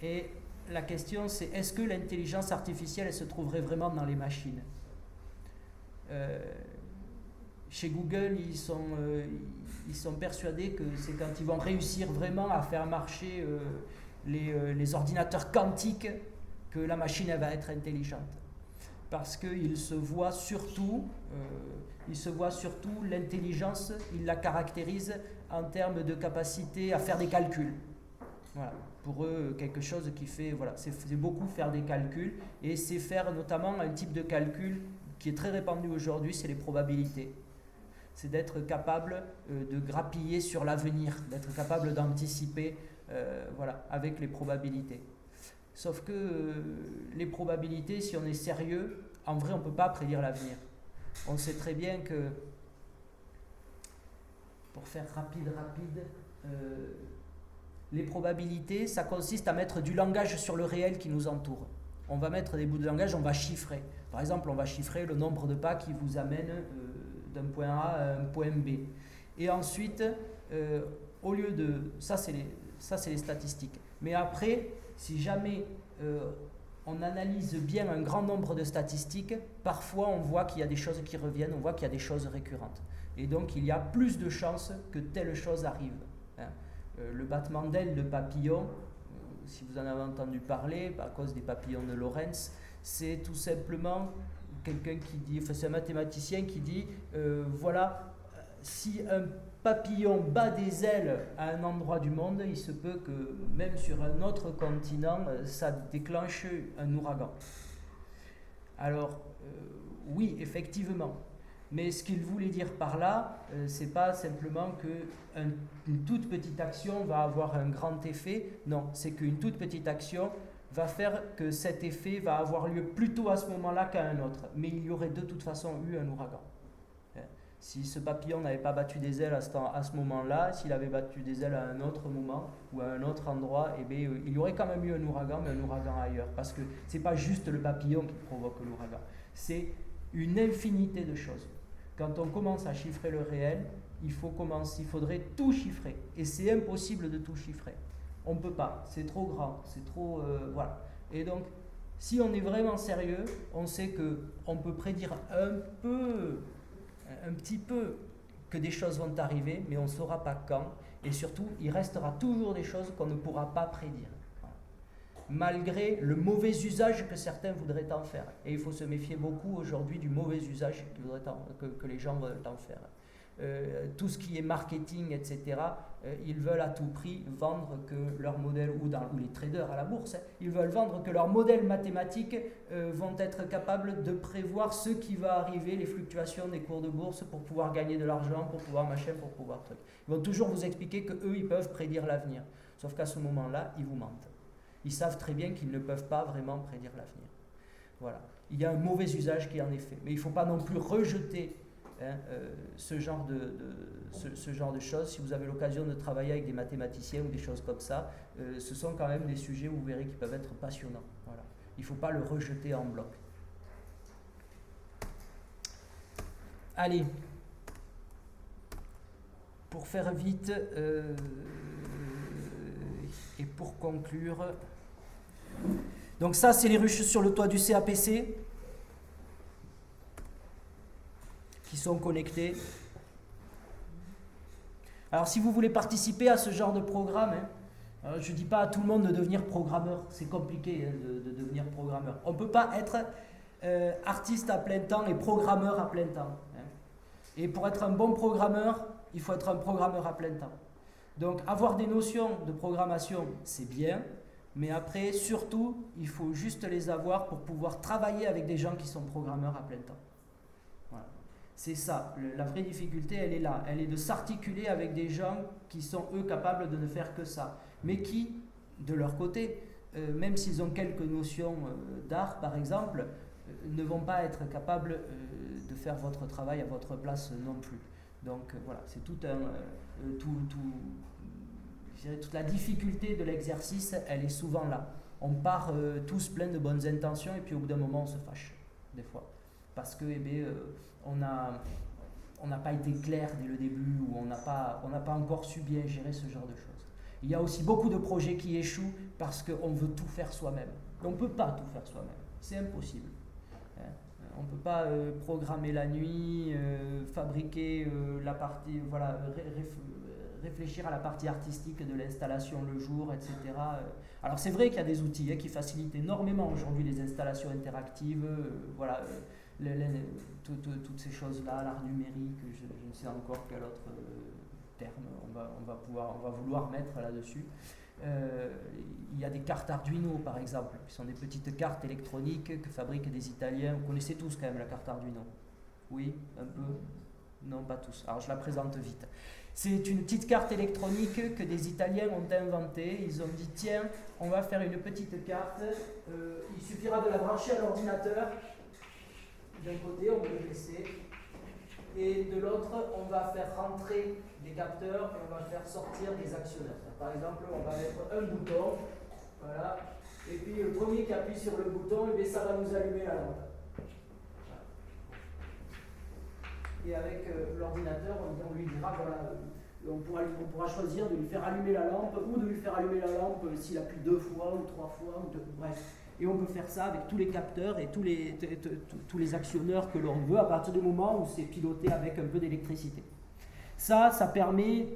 Et la question, c'est est-ce que l'intelligence artificielle, elle se trouverait vraiment dans les machines ? Chez Google, ils sont persuadés que c'est quand ils vont réussir vraiment à faire marcher les ordinateurs quantiques que la machine elle va être intelligente. Parce qu'ils se voient surtout, l'intelligence, ils la caractérisent en termes de capacité à faire des calculs. Voilà. Pour eux, quelque chose qui fait, voilà, c'est beaucoup faire des calculs, et c'est faire notamment un type de calcul qui est très répandu aujourd'hui, c'est les probabilités. C'est d'être capable de grappiller sur l'avenir, d'être capable d'anticiper voilà, avec les probabilités. Sauf que les probabilités, si on est sérieux, en vrai, on ne peut pas prédire l'avenir. On sait très bien que, pour faire rapide, les probabilités, ça consiste à mettre du langage sur le réel qui nous entoure. On va mettre des bouts de langage, on va chiffrer. Par exemple, on va chiffrer le nombre de pas qui vous amène d'un point A à un point B. Et ensuite, au lieu de... Ça, c'est les statistiques. Mais après, si jamais on analyse bien un grand nombre de statistiques, parfois on voit qu'il y a des choses qui reviennent, on voit qu'il y a des choses récurrentes. Et donc, il y a plus de chances que telle chose arrive. Hein. Le battement d'aile de papillon, si vous en avez entendu parler, à cause des papillons de Lorentz, c'est tout simplement quelqu'un qui dit, enfin c'est un mathématicien qui dit, voilà, si un papillon bat des ailes à un endroit du monde, il se peut que même sur un autre continent, ça déclenche un ouragan. Alors, oui, effectivement. Mais ce qu'il voulait dire par là, c'est pas simplement qu'une toute petite action va avoir un grand effet. Non, c'est qu'une toute petite action va faire que cet effet va avoir lieu plus tôt à ce moment-là qu'à un autre. Mais il y aurait de toute façon eu un ouragan. Si ce papillon n'avait pas battu des ailes à ce moment-là, s'il avait battu des ailes à un autre moment ou à un autre endroit, eh bien, il y aurait quand même eu un ouragan, mais un ouragan ailleurs. Parce que ce n'est pas juste le papillon qui provoque l'ouragan. C'est une infinité de choses. Quand on commence à chiffrer le réel, il faudrait tout chiffrer. Et c'est impossible de tout chiffrer. On ne peut pas, c'est trop grand, c'est trop... voilà. Et donc, si on est vraiment sérieux, on sait qu'on peut prédire un petit peu que des choses vont arriver, mais on ne saura pas quand. Et surtout, il restera toujours des choses qu'on ne pourra pas prédire. Voilà. Malgré le mauvais usage que certains voudraient en faire. Et il faut se méfier beaucoup aujourd'hui du mauvais usage que les gens veulent en faire. tout ce qui est marketing, etc., ils veulent à tout prix vendre que leur modèle, ou les traders à la bourse, ils veulent vendre que leurs modèles mathématiques vont être capables de prévoir ce qui va arriver, les fluctuations des cours de bourse pour pouvoir gagner de l'argent, pour pouvoir machin, pour pouvoir truc. Ils vont toujours vous expliquer qu'eux, ils peuvent prédire l'avenir. Sauf qu'à ce moment-là, ils vous mentent. Ils savent très bien qu'ils ne peuvent pas vraiment prédire l'avenir. Voilà. Il y a un mauvais usage qui en est fait. Mais il ne faut pas non plus rejeter ce genre de choses. Si vous avez l'occasion de travailler avec des mathématiciens ou des choses comme ça, ce sont quand même des sujets, vous verrez, qui peuvent être passionnants. Voilà. Il ne faut pas le rejeter en bloc. Allez, pour faire vite et pour conclure, donc ça c'est les ruches sur le toit du CAPC qui sont connectées. Alors si vous voulez participer à ce genre de programme, je ne dis pas à tout le monde de devenir programmeur, c'est compliqué de devenir programmeur. On ne peut pas être artiste à plein temps et programmeur à plein temps. Et pour être un bon programmeur, il faut être un programmeur à plein temps. Donc avoir des notions de programmation, c'est bien, mais après, surtout, il faut juste les avoir pour pouvoir travailler avec des gens qui sont programmeurs à plein temps. Voilà. C'est ça, la vraie difficulté, elle est là. Elle est de s'articuler avec des gens qui sont, eux, capables de ne faire que ça. Mais qui, de leur côté, même s'ils ont quelques notions d'art, par exemple, ne vont pas être capables de faire votre travail à votre place non plus. Donc voilà, c'est toute la difficulté de l'exercice, elle est souvent là. On part tous pleins de bonnes intentions et puis au bout d'un moment on se fâche, des fois. Parce que on n'a pas été clair dès le début ou on n'a pas encore su bien gérer ce genre de choses. Il y a aussi beaucoup de projets qui échouent parce qu'on veut tout faire soi-même. On ne peut pas tout faire soi-même, c'est impossible. On ne peut pas programmer la nuit, fabriquer la partie, voilà, réfléchir à la partie artistique de l'installation le jour, etc. Alors c'est vrai qu'il y a des outils qui facilitent énormément aujourd'hui les installations interactives, voilà, toutes ces choses-là, l'art numérique, je ne sais encore quel autre terme on va vouloir mettre là-dessus. Il y a des cartes Arduino par exemple, qui sont des petites cartes électroniques que fabriquent des Italiens. Vous connaissez tous quand même la carte Arduino? Oui, un peu? Non, pas tous. Alors je la présente vite. C'est une petite carte électronique que des Italiens ont inventée. Ils ont dit tiens, on va faire une petite carte. Il suffira de la brancher à l'ordinateur. D'un côté, on va le laisser. Et de l'autre, on va faire rentrer des capteurs et on va faire sortir des actionneurs. Par exemple, on va mettre un bouton, voilà, et puis le premier qui appuie sur le bouton, ça va nous allumer la lampe. Voilà. Et avec l'ordinateur, on lui dira, voilà, on pourra choisir de lui faire allumer la lampe ou de lui faire allumer la lampe s'il appuie 2 fois ou 3 fois, bref. Et on peut faire ça avec tous les capteurs et tous les actionneurs que l'on veut à partir du moment où c'est piloté avec un peu d'électricité. Ça permet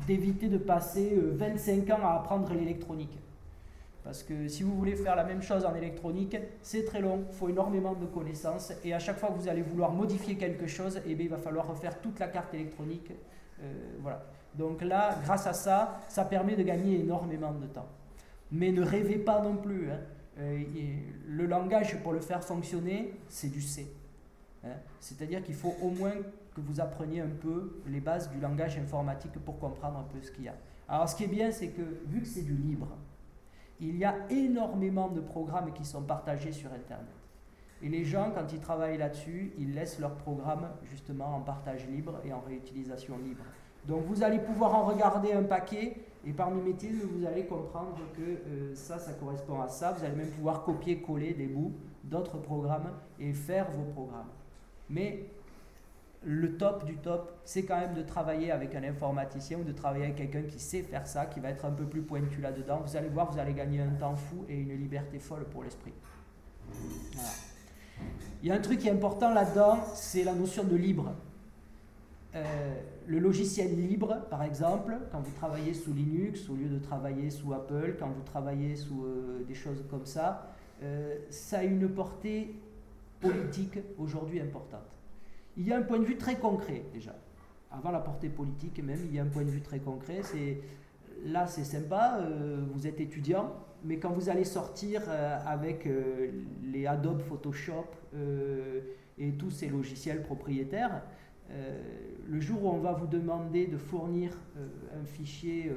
d'éviter de passer 25 ans à apprendre l'électronique. Parce que si vous voulez faire la même chose en électronique, c'est très long, il faut énormément de connaissances. Et à chaque fois que vous allez vouloir modifier quelque chose, il va falloir refaire toute la carte électronique. Voilà. Donc là, grâce à ça, ça permet de gagner énormément de temps. Mais ne rêvez pas non plus. Le langage pour le faire fonctionner, c'est du C. C'est-à-dire qu'il faut au moins que vous appreniez un peu les bases du langage informatique pour comprendre un peu ce qu'il y a. Alors ce qui est bien, c'est que vu que c'est du libre, il y a énormément de programmes qui sont partagés sur Internet. Et les gens, quand ils travaillent là-dessus, ils laissent leurs programmes justement en partage libre et en réutilisation libre. Donc vous allez pouvoir en regarder un paquet et par mimétisme, vous allez comprendre que ça correspond à ça. Vous allez même pouvoir copier-coller des bouts d'autres programmes et faire vos programmes. Mais le top du top, c'est quand même de travailler avec un informaticien ou de travailler avec quelqu'un qui sait faire ça, qui va être un peu plus pointu là-dedans. Vous allez voir, vous allez gagner un temps fou et une liberté folle pour l'esprit. Voilà. Il y a un truc qui est important là-dedans, c'est la notion de libre. Le logiciel libre, par exemple, quand vous travaillez sous Linux, au lieu de travailler sous Apple, quand vous travaillez sous des choses comme ça, ça a une portée politique aujourd'hui importante. Il y a un point de vue très concret déjà. avant la portée politique même, il y a un point de vue très concret. Là, c'est sympa, vous êtes étudiant, mais quand vous allez sortir avec les Adobe Photoshop et tous ces logiciels propriétaires, le jour où on va vous demander de fournir un fichier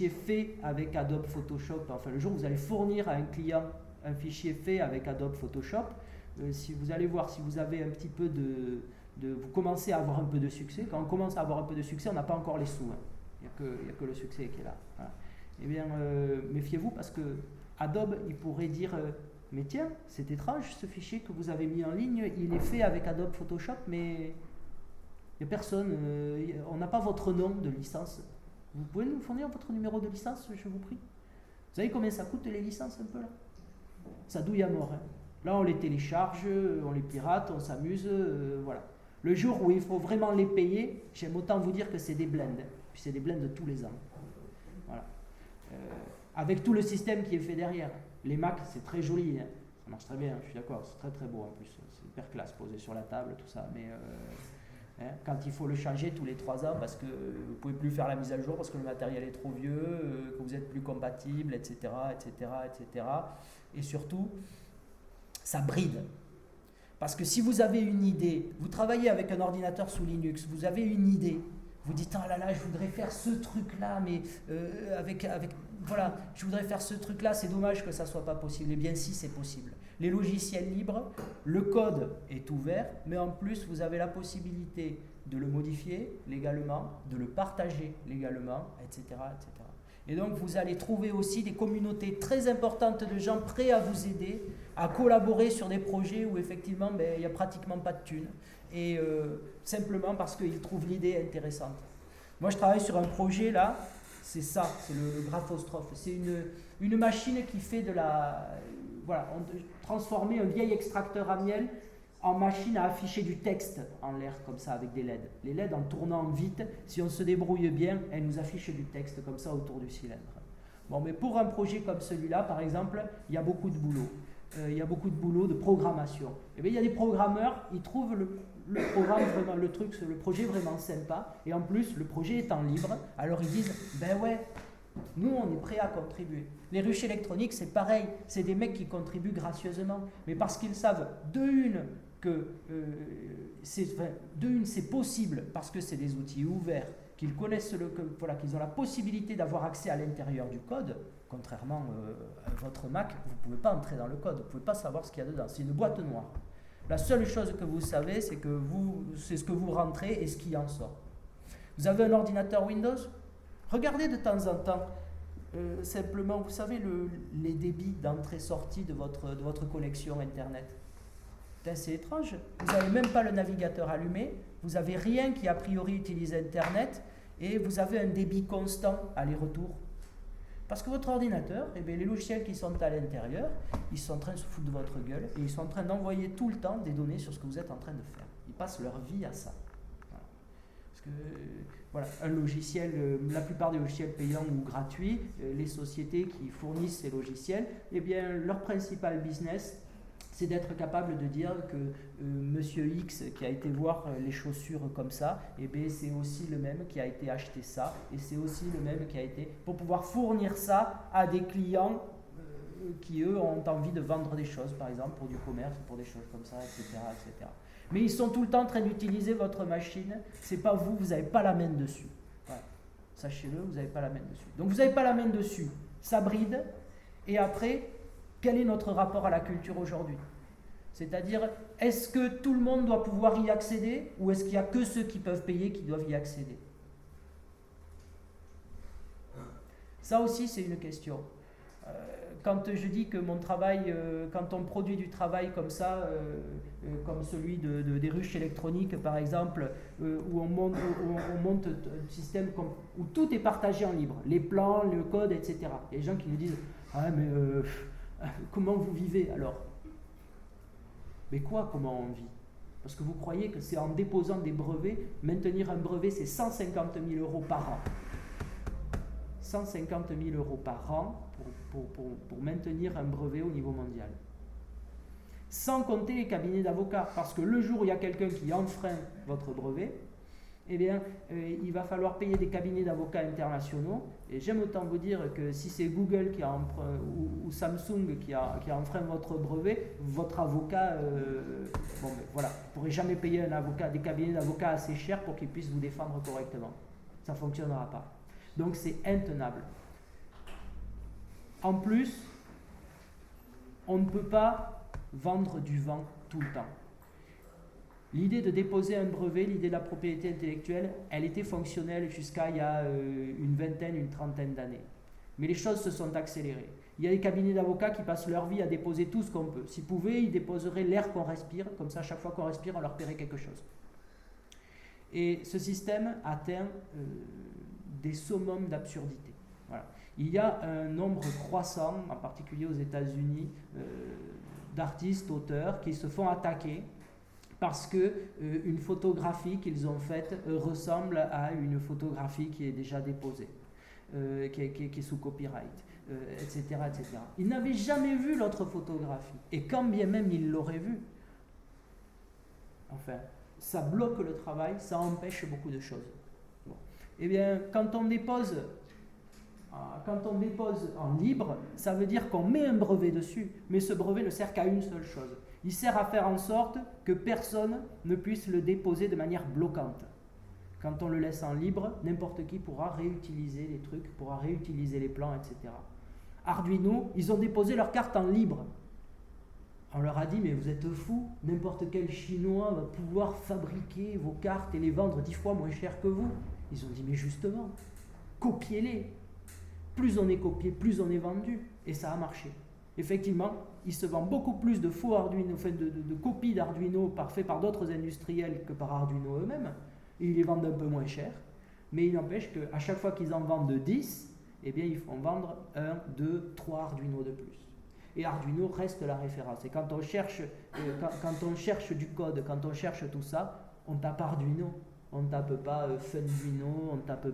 fait avec Adobe Photoshop, enfin le jour où vous allez fournir à un client un fichier fait avec Adobe Photoshop, si vous allez voir, si vous avez un petit peu vous commencez à avoir un peu de succès. Quand on commence à avoir un peu de succès, on n'a pas encore les sous. Hein. Il n'y a que le succès qui est là. Voilà. Eh bien, méfiez-vous parce que Adobe, il pourrait dire mais tiens, c'est étrange ce fichier que vous avez mis en ligne, il est fait avec Adobe Photoshop, mais il n'y a personne, on n'a pas votre nom de licence. Vous pouvez nous fournir votre numéro de licence, je vous prie? Vous savez combien ça coûte les licences un peu là? Ça douille à mort. Hein. Là, on les télécharge, on les pirate, on s'amuse, voilà. Le jour où il faut vraiment les payer, j'aime autant vous dire que c'est des blends. Puis c'est des blends de tous les ans. Voilà. Avec tout le système qui est fait derrière. Les Mac, c'est très joli. Hein. Ça marche très bien, je suis d'accord. C'est très très beau en plus. C'est hyper classe, posé sur la table, tout ça. Mais quand il faut le changer tous les 3 ans parce que vous ne pouvez plus faire la mise à jour parce que le matériel est trop vieux, que vous n'êtes plus compatible, etc., etc., etc. Et surtout, ça bride. Parce que si vous avez une idée, vous travaillez avec un ordinateur sous Linux, vous avez une idée, vous dites « Ah là là, je voudrais faire ce truc-là, mais voilà, je voudrais faire ce truc-là, c'est dommage que ça ne soit pas possible. » Eh bien si, c'est possible. Les logiciels libres, le code est ouvert, mais en plus, vous avez la possibilité de le modifier légalement, de le partager légalement, etc., etc. Et donc, vous allez trouver aussi des communautés très importantes de gens prêts à vous aider, à collaborer sur des projets où effectivement, il n'y a pratiquement pas de thunes. Et simplement parce qu'ils trouvent l'idée intéressante. Moi, je travaille sur un projet là, c'est ça, c'est le graphostrophe. C'est une machine qui fait transformer un vieil extracteur à miel en machine à afficher du texte en l'air, comme ça, avec des LED. Les LED, en tournant vite, si on se débrouille bien, elles nous affichent du texte, comme ça, autour du cylindre. Bon, mais pour un projet comme celui-là, par exemple, il y a beaucoup de boulot. Il y a beaucoup de boulot de programmation. Et bien, il y a des programmeurs, ils trouvent le programme vraiment, le projet vraiment sympa, et en plus, le projet étant libre, alors ils disent, ben ouais, nous, on est prêts à contribuer. Les ruches électroniques, c'est pareil, c'est des mecs qui contribuent gracieusement, mais parce qu'ils savent, que c'est possible parce que c'est des outils ouverts, qu'ils connaissent qu'ils ont la possibilité d'avoir accès à l'intérieur du code. Contrairement à votre Mac, vous ne pouvez pas entrer dans le code, vous ne pouvez pas savoir ce qu'il y a dedans. C'est une boîte noire. La seule chose que vous savez, c'est ce que vous rentrez et ce qui en sort. Vous avez un ordinateur Windows? Regardez de temps en temps, simplement, vous savez, les débits d'entrée-sortie de votre connexion Internet. C'est étrange. Vous n'avez même pas le navigateur allumé, vous n'avez rien qui a priori utilise Internet et vous avez un débit constant aller-retour. Parce que votre ordinateur, les logiciels qui sont à l'intérieur, ils sont en train de se foutre de votre gueule et ils sont en train d'envoyer tout le temps des données sur ce que vous êtes en train de faire. Ils passent leur vie à ça. Voilà. Parce que, un logiciel, la plupart des logiciels payants ou gratuits, les sociétés qui fournissent ces logiciels, leur principal business, c'est d'être capable de dire que Monsieur X qui a été voir les chaussures comme ça, c'est aussi le même qui a été acheter ça, et c'est aussi le même qui a été... pour pouvoir fournir ça à des clients qui, eux, ont envie de vendre des choses, par exemple, pour du commerce, pour des choses comme ça, etc., etc. Mais ils sont tout le temps en train d'utiliser votre machine, c'est pas vous n'avez pas la main dessus. Voilà. Sachez-le, vous n'avez pas la main dessus. Donc vous n'avez pas la main dessus, ça bride, et après... Quel est notre rapport à la culture aujourd'hui? C'est-à-dire, est-ce que tout le monde doit pouvoir y accéder ou est-ce qu'il n'y a que ceux qui peuvent payer qui doivent y accéder? Ça aussi, c'est une question. Quand je dis que mon travail, quand on produit du travail comme ça, comme celui des ruches électroniques par exemple, où on monte un système où tout est partagé en libre, les plans, le code, etc. Il y a des gens qui nous disent « Ah mais comment vous vivez alors ?» Mais quoi, comment on vit? Parce que vous croyez que c'est en déposant des brevets, maintenir un brevet c'est 150 000 € par an. 150 000 € par an pour maintenir un brevet au niveau mondial. Sans compter les cabinets d'avocats, parce que le jour où il y a quelqu'un qui enfreint votre brevet, eh bien, il va falloir payer des cabinets d'avocats internationaux. Et j'aime autant vous dire que si c'est Google qui a ou Samsung qui a enfreint votre brevet, votre avocat, bon, ben, voilà, vous ne pourrez jamais payer un avocat, des cabinets d'avocats assez chers pour qu'ils puissent vous défendre correctement. Ça ne fonctionnera pas. Donc c'est intenable. En plus, on ne peut pas vendre du vent tout le temps. L'idée de déposer un brevet, l'idée de la propriété intellectuelle, elle était fonctionnelle jusqu'à il y a une vingtaine, une trentaine d'années. Mais les choses se sont accélérées. Il y a des cabinets d'avocats qui passent leur vie à déposer tout ce qu'on peut. S'ils pouvaient, ils déposeraient l'air qu'on respire, comme ça, chaque fois qu'on respire, on leur paierait quelque chose. Et ce système atteint des summums d'absurdité. Voilà. Il y a un nombre croissant, en particulier aux États-Unis, d'artistes, auteurs qui se font attaquer parce que une photographie qu'ils ont faite ressemble à une photographie qui est déjà déposée, qui est sous copyright, etc., etc. Ils n'avaient jamais vu l'autre photographie, et quand bien même ils l'auraient vue, enfin, ça bloque le travail, ça empêche beaucoup de choses. Bon. Eh bien, quand on dépose en libre, ça veut dire qu'on met un brevet dessus, mais ce brevet ne sert qu'à une seule chose. Il sert à faire en sorte que personne ne puisse le déposer de manière bloquante. Quand on le laisse en libre, n'importe qui pourra réutiliser les trucs, pourra réutiliser les plans, etc. Arduino, ils ont déposé leur carte en libre. On leur a dit, mais vous êtes fous, n'importe quel Chinois va pouvoir fabriquer vos cartes et les vendre 10 fois moins cher que vous. Ils ont dit, mais justement, copiez-les. Plus on est copié, plus on est vendu. Et ça a marché. Effectivement, il se vend beaucoup plus de faux Arduino, de copies d'Arduino faites par d'autres industriels que par Arduino eux-mêmes. Et ils les vendent un peu moins cher. Mais il n'empêche qu'à chaque fois qu'ils en vendent 10, eh bien, ils font vendre 1, 2, 3 Arduino de plus. Et Arduino reste la référence. Et quand on cherche, du code, quand on cherche tout ça, on tape Arduino. On ne tape pas Funduino, on ne tape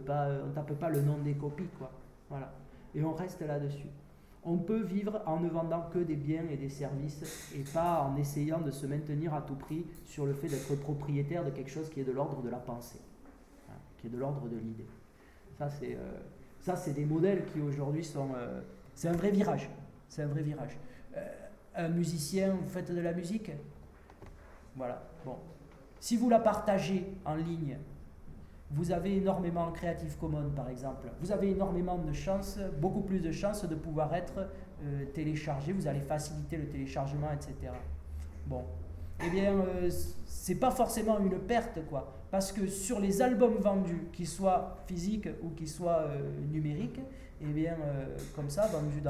pas le nom des copies, quoi. Voilà. Et on reste là-dessus. On peut vivre en ne vendant que des biens et des services et pas en essayant de se maintenir à tout prix sur le fait d'être propriétaire de quelque chose qui est de l'ordre de la pensée, hein, qui est de l'ordre de l'idée. Ça, c'est des modèles qui aujourd'hui sont... c'est un vrai virage. C'est un vrai virage. Un musicien, vous faites de la musique? Voilà. Bon. Si vous la partagez en ligne, vous avez énormément Creative Commons par exemple, vous avez énormément de chances, beaucoup plus de chances de pouvoir être téléchargé, vous allez faciliter le téléchargement, etc. Bon, eh bien, c'est pas forcément une perte, quoi, parce que sur les albums vendus, qu'ils soient physiques ou qu'ils soient numériques, eh bien, comme ça, vendus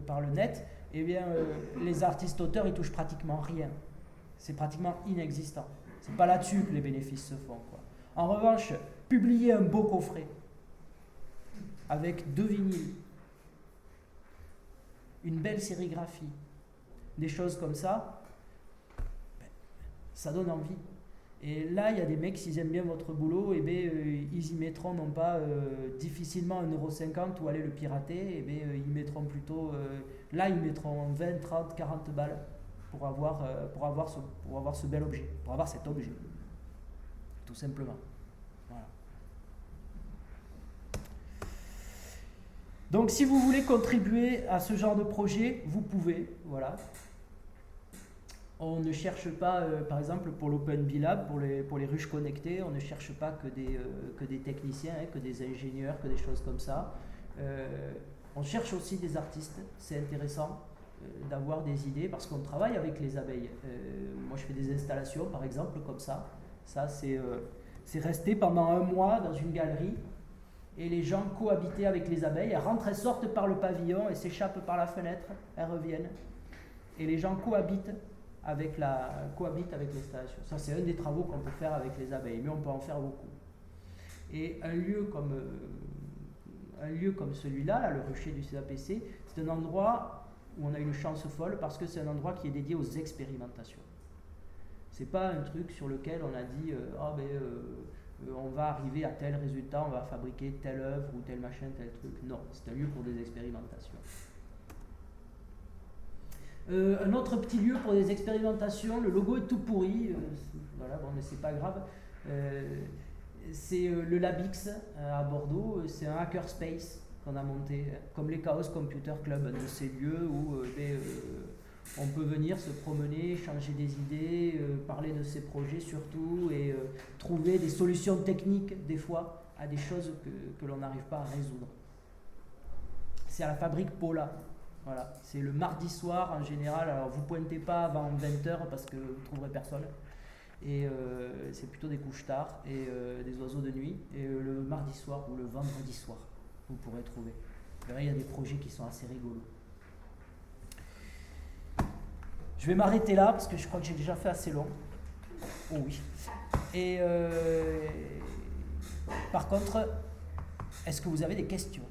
par le net, eh bien, les artistes-auteurs, ils touchent pratiquement rien. C'est pratiquement inexistant. C'est pas là-dessus que les bénéfices se font, quoi. En revanche, publier un beau coffret avec 2 vinyles, une belle sérigraphie, des choses comme ça, ça donne envie. Et là, il y a des mecs, s'ils aiment bien votre boulot, eh bien, ils y mettront non pas difficilement 1,50 € ou aller le pirater, eh bien, ils mettront plutôt, là, ils mettront 20, 30, 40 balles pour avoir ce bel objet, pour avoir cet objet. Tout simplement. Voilà. Donc si vous voulez contribuer à ce genre de projet, vous pouvez, voilà. On ne cherche pas, par exemple pour l'Open Bilab, pour les ruches connectées, on ne cherche pas que des techniciens, hein, que des ingénieurs, que des choses comme ça. On cherche aussi des artistes, c'est intéressant d'avoir des idées parce qu'on travaille avec les abeilles. Moi je fais des installations par exemple comme ça. Ça, c'est resté pendant 1 mois dans une galerie et les gens cohabitaient avec les abeilles. Elles rentrent, elles sortent par le pavillon et s'échappent par la fenêtre. Elles reviennent. Et les gens cohabitent avec l'installation. Ça, c'est un des travaux qu'on peut faire avec les abeilles, mais on peut en faire beaucoup. Et un lieu comme celui-là, là, le rucher du CAPC, c'est un endroit où on a une chance folle parce que c'est un endroit qui est dédié aux expérimentations. C'est pas un truc sur lequel on a dit on va arriver à tel résultat, on va fabriquer telle œuvre ou tel machin, tel truc. Non, c'est un lieu pour des expérimentations. Un autre petit lieu pour des expérimentations, le logo est tout pourri, voilà, bon, mais c'est pas grave. C'est le Labix à Bordeaux, c'est un hackerspace qu'on a monté, comme les Chaos Computer Club, un de ces lieux où on peut venir se promener, changer des idées, parler de ses projets surtout, et trouver des solutions techniques des fois à des choses que l'on n'arrive pas à résoudre. C'est à la fabrique Paula. Voilà, c'est le mardi soir en général. Alors vous pointez pas avant 20h parce que vous trouverez personne. Et c'est plutôt des couches tard et des oiseaux de nuit. Et le mardi soir ou le vendredi soir, vous pourrez trouver. Vous verrez, il y a des projets qui sont assez rigolos. Je vais m'arrêter là parce que je crois que j'ai déjà fait assez long. Oh oui. Et par contre, est-ce que vous avez des questions ?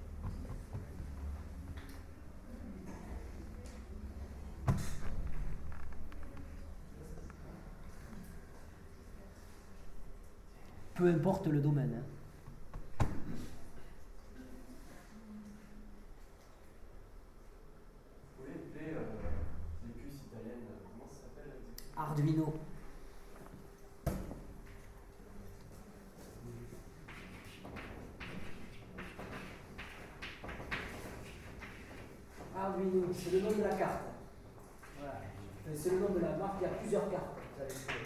Peu importe le domaine. Vous pouvez appeler les puces italiennes, comment ça s'appelle? Arduino. Arduino, c'est le nom de la carte. Voilà. C'est le nom de la marque, il y a plusieurs cartes. Vous allez trouver.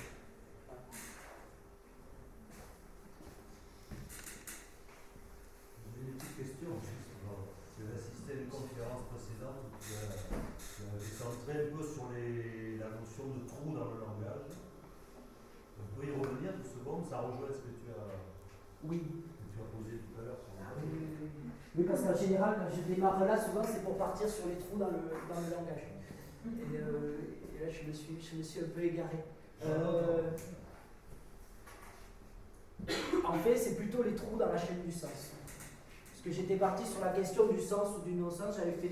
J'ai une petite question. Tu as assisté à une conférence précédente où tu as centré un peu sur la notion de trou dans le langage. On peut y revenir 2 secondes, ça rejoint ce que tu as posé tout à l'heure. Oui, parce qu'en général, quand je démarre là, souvent c'est pour partir sur les trous dans le langage. Et là, je me suis un peu égaré. En fait, c'est plutôt les trous dans la chaîne du sens. Parce que j'étais parti sur la question du sens ou du non-sens. J'avais fait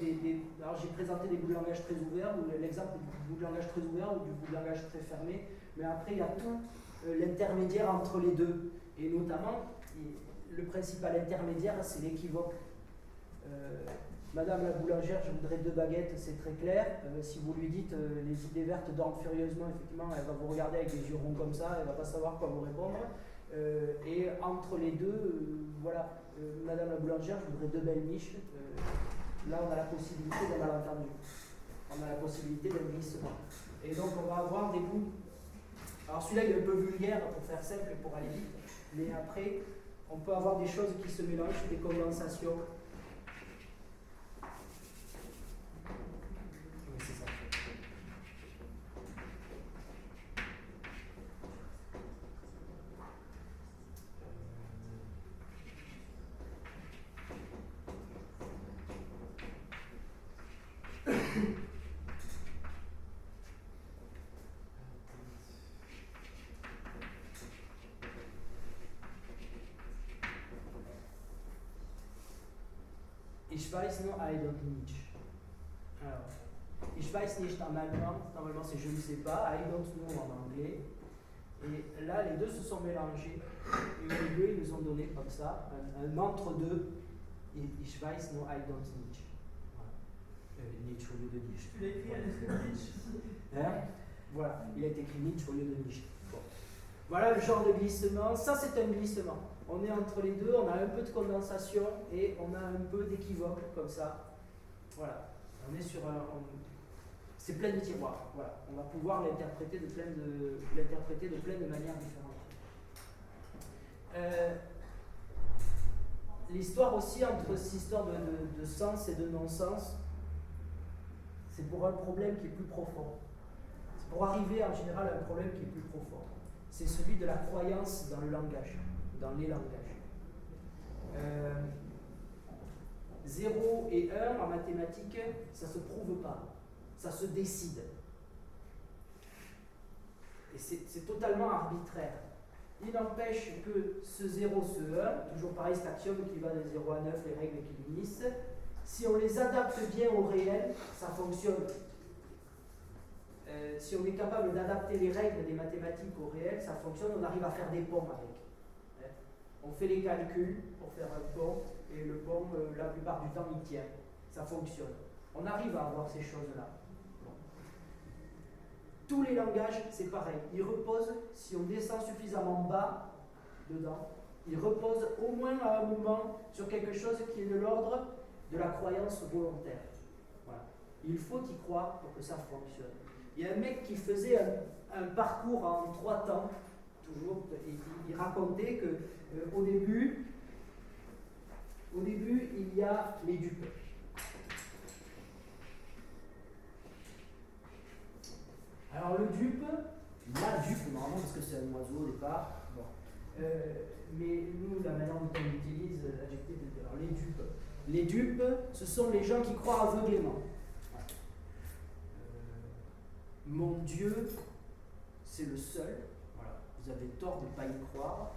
alors j'ai présenté des bouts de langage très ouverts, ou l'exemple du bout de langage très ouvert ou du bout de langage très fermé. Mais après, il y a tout l'intermédiaire entre les deux. Et notamment, le principal intermédiaire, c'est l'équivoque. Madame la boulangère, je voudrais 2 baguettes, c'est très clair. Si vous lui dites les idées vertes dorment furieusement, effectivement, elle va vous regarder avec des yeux ronds comme ça, elle va pas savoir quoi vous répondre. Et entre les deux, voilà, Madame la boulangère, je voudrais 2 belles miches. Là, on a la possibilité d'un malentendu. On a la possibilité d'un glissement. Et donc, on va avoir des bouts. Alors, celui-là, il est un peu vulgaire pour faire simple et pour aller vite. Mais après, on peut avoir des choses qui se mélangent, des condensations. Oui, c'est ça. Ich weiß nur, I don't nicht. Alors, ich weiß nicht en allemand, normalement c'est je ne sais pas, I don't know en anglais. Et là, les deux se sont mélangés. Et au milieu, ils nous ont donné comme ça un entre-deux. Ich weiß nur, I don't nicht. Voilà. Nietzsche au lieu de Nietzsche. Tu l'as écrit à Nietzsche. Hein? Voilà, il a été écrit Nietzsche au lieu de Nietzsche. Bon. Voilà le genre de glissement. Ça, c'est un glissement. On est entre les deux, on a un peu de condensation et on a un peu d'équivoque, comme ça. Voilà. On est sur un. C'est plein de tiroirs. Voilà. On va pouvoir l'interpréter de plein de manières différentes. L'histoire aussi entre cette histoire de sens et de non-sens, c'est pour un problème qui est plus profond. C'est pour arriver en général à un problème qui est plus profond. C'est celui de la croyance dans le langage, dans les langages. 0 et 1 en mathématiques, ça ne se prouve pas, ça se décide. Et c'est totalement arbitraire. Il n'empêche que ce 0, ce 1, toujours pareil, cet axiome qui va de 0 à 9, les règles qui l'unissent, si on les adapte bien au réel, ça fonctionne. Si on est capable d'adapter les règles des mathématiques au réel, ça fonctionne, on arrive à faire des ponts avec. On fait les calculs pour faire un pont, et le pont, la plupart du temps, il tient. Ça fonctionne. On arrive à avoir ces choses-là. Tous les langages, c'est pareil. Ils reposent, si on descend suffisamment bas dedans, il repose au moins à un moment sur quelque chose qui est de l'ordre de la croyance volontaire. Voilà. Il faut y croire pour que ça fonctionne. Il y a un mec qui faisait un parcours en 3 temps, toujours, il racontait que au début, il y a les dupes. Alors le dupe, la dupe normalement parce que c'est un oiseau au départ, bon. Mais nous là maintenant on utilise l'adjectif de alors, les dupes. Les dupes, ce sont les gens qui croient aveuglément. Voilà. Mon Dieu, c'est le seul. Voilà. Vous avez tort de ne pas y croire.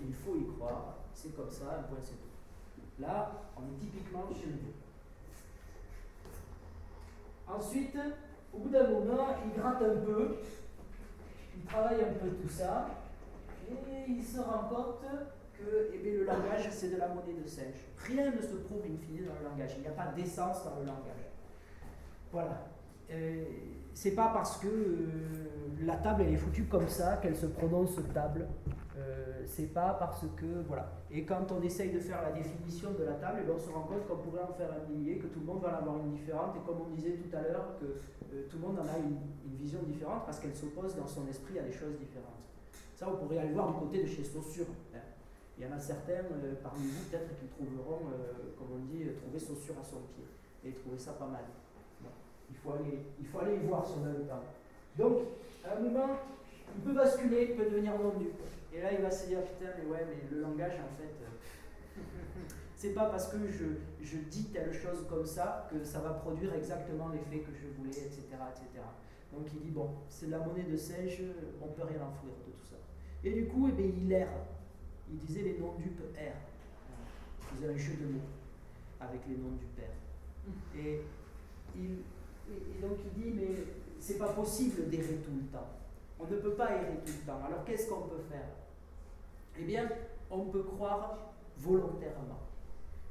Il faut y croire. C'est comme ça, un point c'est tout. Là, on est typiquement chez le Dieu. Ensuite, au bout d'un moment, il gratte un peu, il travaille un peu tout ça, et il se rend compte que le langage, c'est de la monnaie de singe. Rien ne se prouve in fine dans le langage, il n'y a pas d'essence dans le langage. Voilà. C'est pas parce que la table elle est foutue comme ça qu'elle se prononce table. C'est pas parce que voilà. Et quand on essaye de faire la définition de la table, on se rend compte qu'on pourrait en faire un millier, que tout le monde va en avoir une différente, et comme on disait tout à l'heure, que tout le monde en a une vision différente parce qu'elle s'oppose dans son esprit à des choses différentes. Ça, on pourrait aller voir du côté de chez Saussure. Hein. Il y en a certains parmi vous peut-être qui trouveront, comme on dit, trouver Saussure à son pied et trouver ça pas mal. Bon. Il faut aller y voir si on a le temps. Donc, à un moment, il peut basculer, il peut devenir non-dupe. Et là, il va se dire, putain, mais le langage, en fait, c'est pas parce que je dis telle chose comme ça que ça va produire exactement l'effet que je voulais, etc., etc. Donc il dit, bon, c'est de la monnaie de singe, on peut rien enfouir de tout ça. Et du coup, il erre. Il disait les non-dupes errent. Il faisait un jeu de mots avec les noms du père. Et donc il dit, mais c'est pas possible d'errer tout le temps. On ne peut pas errer tout le temps. Alors qu'est-ce qu'on peut faire? Eh bien, on peut croire volontairement.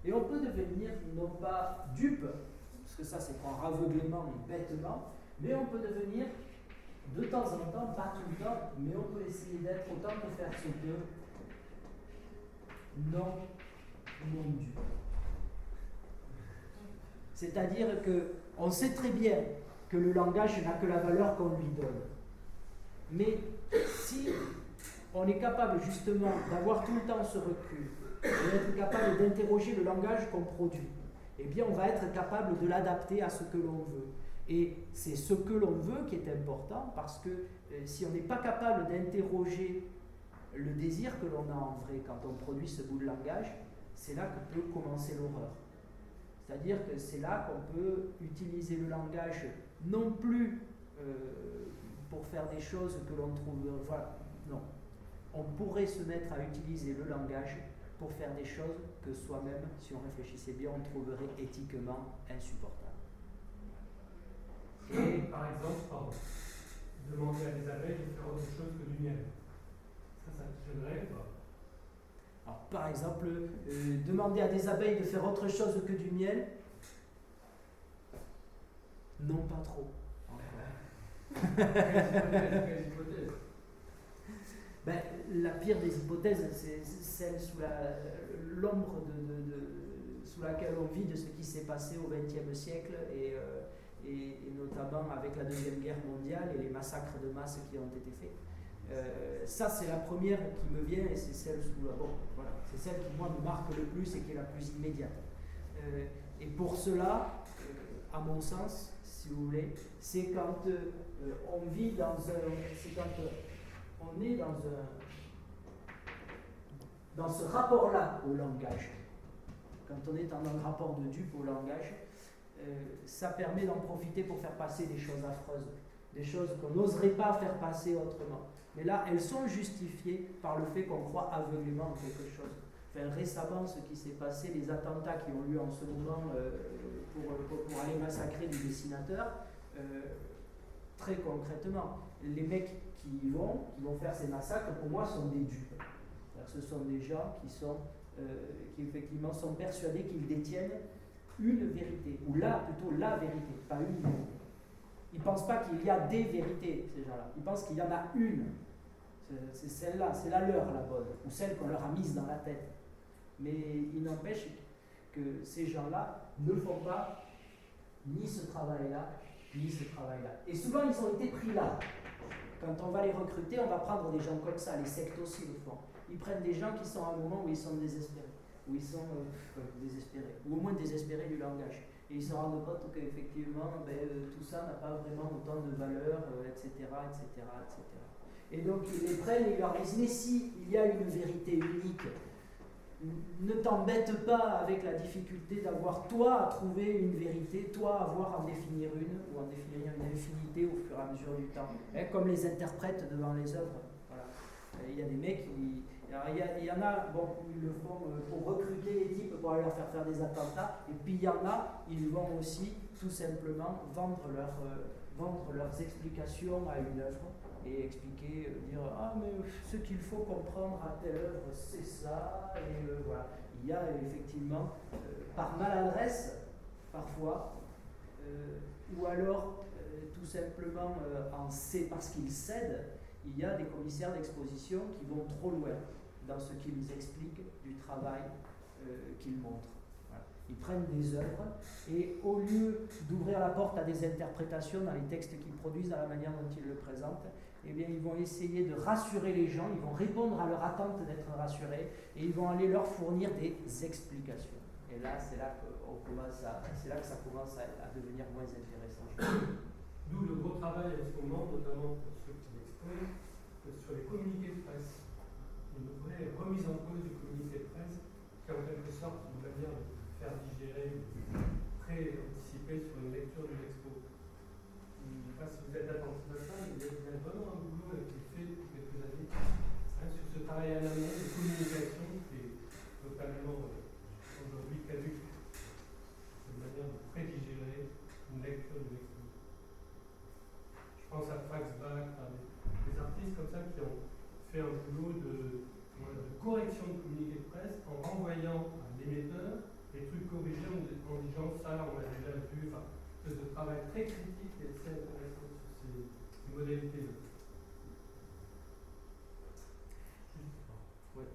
Et on peut devenir non pas dupe, parce que ça c'est croire aveuglément et bêtement, mais on peut devenir de temps en temps, pas tout le temps, mais on peut essayer d'être autant de faire ce que non dupe. C'est-à-dire qu'on sait très bien que le langage n'a que la valeur qu'on lui donne. Mais si on est capable justement d'avoir tout le temps ce recul, d'être capable d'interroger le langage qu'on produit, eh bien on va être capable de l'adapter à ce que l'on veut. Et c'est ce que l'on veut qui est important, parce que si on n'est pas capable d'interroger le désir que l'on a en vrai quand on produit ce bout de langage, c'est là que peut commencer l'horreur. C'est-à-dire que c'est là qu'on peut utiliser le langage non plus pour faire des choses que l'on trouve... Voilà, non. On pourrait se mettre à utiliser le langage pour faire des choses que soi-même, si on réfléchissait bien, on trouverait éthiquement insupportables. Et par exemple, demander à des abeilles de faire autre chose que du miel. Ça te gênerait ou pas? Alors, par exemple, demander à des abeilles de faire autre chose que du miel, non, pas trop. Quelle hypothèse? Ben, la pire des hypothèses, c'est celle sous l'ombre sous laquelle on vit de ce qui s'est passé au XXe siècle et notamment avec la Deuxième Guerre mondiale et les massacres de masse qui ont été faits. Ça, c'est la première qui me vient et c'est celle sous la... Bon, voilà, c'est celle qui, moi, me marque le plus et qui est la plus immédiate. Et pour cela, à mon sens, si vous voulez, c'est quand on vit dans c'est quand on est dans ce rapport-là au langage. Quand on est dans un rapport de dupe au langage, ça permet d'en profiter pour faire passer des choses affreuses, des choses qu'on n'oserait pas faire passer autrement. Mais là, elles sont justifiées par le fait qu'on croit aveuglément en quelque chose. Enfin, récemment, ce qui s'est passé, les attentats qui ont lieu en ce moment pour aller massacrer des dessinateurs, très concrètement, les mecs qui vont faire ces massacres, pour moi, sont des dupes. Ce sont des gens qui effectivement sont persuadés qu'ils détiennent une vérité, ou plutôt la vérité, pas une vérité. Ils ne pensent pas qu'il y a des vérités, ces gens-là. Ils pensent qu'il y en a une. C'est celle-là, c'est la leur la bonne, ou celle qu'on leur a mise dans la tête. Mais il n'empêche que ces gens-là ne font pas ni ce travail-là, ni ce travail-là. Et souvent, ils ont été pris là. Quand on va les recruter, on va prendre des gens comme ça, les sectes aussi le font. Ils prennent des gens qui sont à un moment où ils sont désespérés, où ils sont désespérés, ou au moins désespérés du langage. Et ils se rendent compte qu'effectivement, tout ça n'a pas vraiment autant de valeur, etc., etc., etc. Et donc, ils les prennent et ils leur disent, mais si, il y a une vérité unique. Ne t'embête pas avec la difficulté d'avoir toi à trouver une vérité, toi à avoir à en définir une, ou en définir une infinité au fur et à mesure du temps. Comme les interprètes devant les œuvres. Voilà. Il y a des mecs qui... Alors, il y en a, bon, ils le font pour recruter les types, pour aller leur faire des attentats, et puis il y en a, ils vont aussi tout simplement vendre leurs explications à une œuvre, et expliquer, dire ah mais ce qu'il faut comprendre à telle œuvre c'est ça, et voilà. Il y a effectivement par maladresse parfois, ou alors tout simplement parce qu'ils cèdent, il y a des commissaires d'exposition qui vont trop loin dans ce qu'ils expliquent du travail qu'ils montrent. Voilà. Ils prennent des œuvres et au lieu d'ouvrir la porte à des interprétations dans les textes qu'ils produisent, dans la manière dont ils le présentent, eh bien, ils vont essayer de rassurer les gens, ils vont répondre à leur attente d'être rassurés et ils vont aller leur fournir des explications. Et là, c'est là que ça commence à devenir moins intéressant. D'où le gros travail en ce moment, notamment pour ceux qui l'exposent, sur les communiqués de presse. Une vraie remise en cause du communiqué de presse qui est en quelque sorte une manière de faire digérer, pré-anticiper sur une lecture de l'expo. Je ne sais pas si vous êtes attentif à ça, mais il y a vraiment un boulot qui est fait depuis quelques années sur ce travail à l'amont de communication qui est totalement aujourd'hui caduque. C'est une manière de prédigérer une lecture de l'expo. Je pense à Faxback, à des artistes comme ça qui ont fait un boulot de correction de communiqué de presse en renvoyant à l'émetteur les trucs corrigés en disant ça on l'a déjà vu, enfin, de travail très critique et très intéressant sur ces modalités-là. Ouais.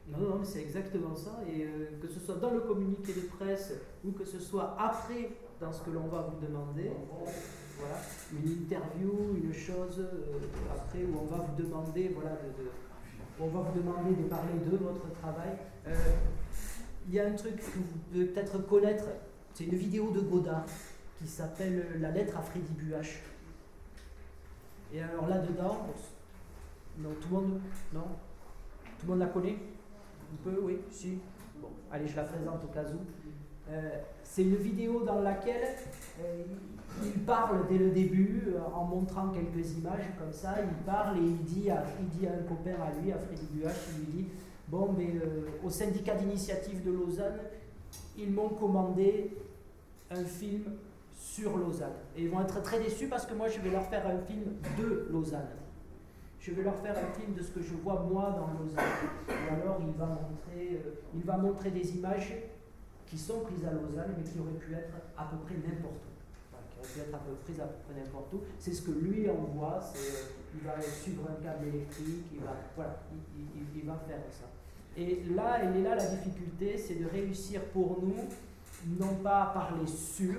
Non, mais c'est exactement ça. Et que ce soit dans le communiqué de presse ou que ce soit après, dans ce que l'on va vous demander, voilà, une interview, une chose après où on va vous demander, voilà, on va vous demander de parler de votre travail. Il y a un truc que vous devez peut-être connaître, c'est une vidéo de Godard qui s'appelle La lettre à Freddy Buach. Et alors là-dedans, non, tout le monde la connaît? Un peu, oui, si. Bon, allez, je la présente au cas où. C'est une vidéo dans laquelle il parle dès le début, en montrant quelques images comme ça, il parle et il dit à un copain à lui, à Freddy Buach, il lui dit « Bon, mais au syndicat d'initiative de Lausanne, ils m'ont commandé un film sur Lausanne. Et ils vont être très déçus parce que moi, je vais leur faire un film de Lausanne. Je vais leur faire un film de ce que je vois moi dans Lausanne. » Et alors, il va montrer des images qui sont prises à Lausanne, mais qui auraient pu être à peu près n'importe où. Qui auraient pu être à peu près n'importe où. C'est ce que lui envoie, il va suivre un câble électrique, il va faire ça. Et là, elle est là la difficulté, c'est de réussir pour nous, non pas à parler sur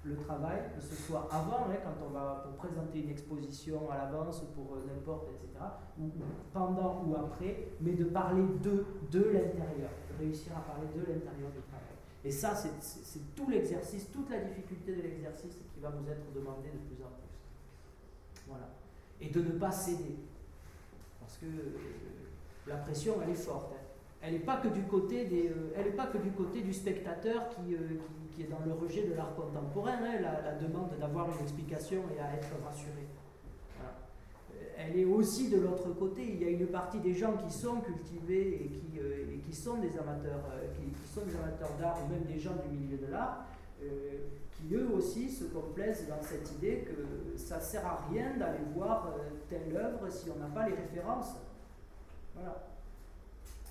le travail, que ce soit avant, quand on va pour présenter une exposition à l'avance, pour n'importe, etc., ou pendant ou après, mais de parler de l'intérieur, de réussir à parler de l'intérieur du travail. Et ça, c'est tout l'exercice, toute la difficulté de l'exercice qui va vous être demandé de plus en plus. Voilà. Et de ne pas céder. Parce que la pression, elle est forte. Elle n'est pas que du côté du spectateur qui est dans le rejet de l'art contemporain, la demande d'avoir une explication et à être rassuré. Voilà. Elle est aussi de l'autre côté. Il y a une partie des gens qui sont cultivés et qui sont des amateurs, qui sont des amateurs d'art ou même des gens du milieu de l'art, qui eux aussi se complaisent dans cette idée que ça ne sert à rien d'aller voir telle œuvre si on n'a pas les références. Voilà.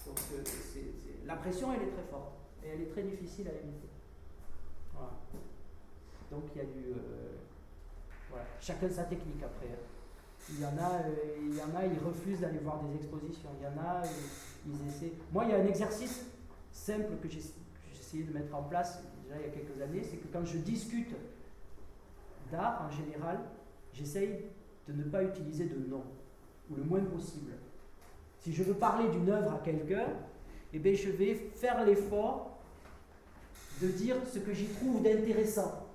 Donc la pression, elle est très forte et elle est très difficile à éviter. Voilà. Donc il y a voilà. Chacun sa technique après. Il y en a, ils refusent d'aller voir des expositions. Il y en a, ils essaient. Moi, il y a un exercice simple que j'ai essayé de mettre en place déjà il y a quelques années, c'est que quand je discute d'art en général, j'essaye de ne pas utiliser de nom, ou le moins possible. Si je veux parler d'une œuvre à quelqu'un, eh bien, je vais faire l'effort de dire ce que j'y trouve d'intéressant,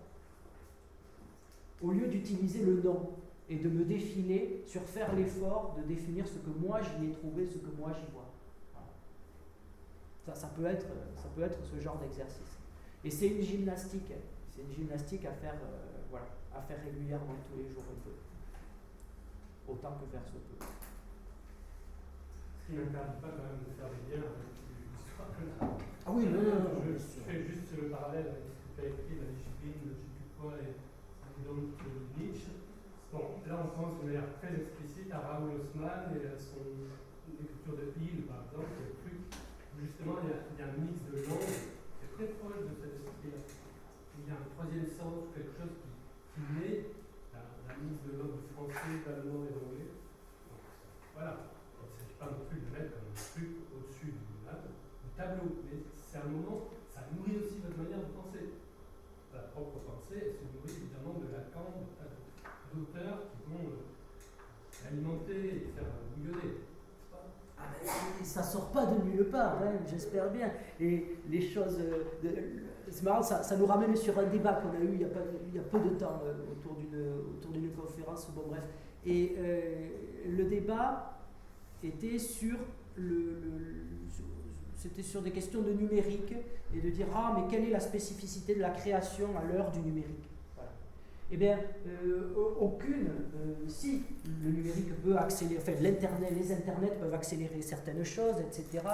au lieu d'utiliser le nom, et de me défiler sur faire l'effort de définir ce que moi j'y ai trouvé, ce que moi j'y vois. Voilà. Ça peut être ce genre d'exercice. Et c'est une gymnastique à faire, à faire régulièrement tous les jours un peu. Autant que faire se peut. Ce qui n'interdit pas quand même de faire des liens avec l'histoire de l'art. Ah oui, non. Je fais juste le parallèle avec ce que tu as écrit, la discipline, je ne sais plus quoi, et donc Nietzsche. Bon, là on pense de manière très explicite à Raoul Haussmann et à son écriture de Hill, par exemple, le truc où justement il y a un mix de langues qui est très proche de cet esprit-là. Il y a un troisième sens, quelque chose qui naît d'un mix de langues français, d'allemand et d'anglais. Voilà. Il ne s'agit pas non plus de mettre un truc au-dessus du tableau, mais c'est un moment, ça nourrit aussi votre manière de penser. La propre pensée, elle se nourrit évidemment de Lacan, d'auteurs qui vont alimenter et faire bouillonner. Ah ben, ça sort pas de nulle part, hein, j'espère bien. Et les choses. C'est marrant, ça nous ramène sur un débat qu'on a eu il y a peu de temps autour d'une conférence. Bon, bref. Et le débat était sur c'était sur des questions de numérique et de dire mais quelle est la spécificité de la création à l'heure du numérique. Voilà. Eh bien, aucune. Si le numérique peut accélérer, enfin les internets peuvent accélérer certaines choses, etc.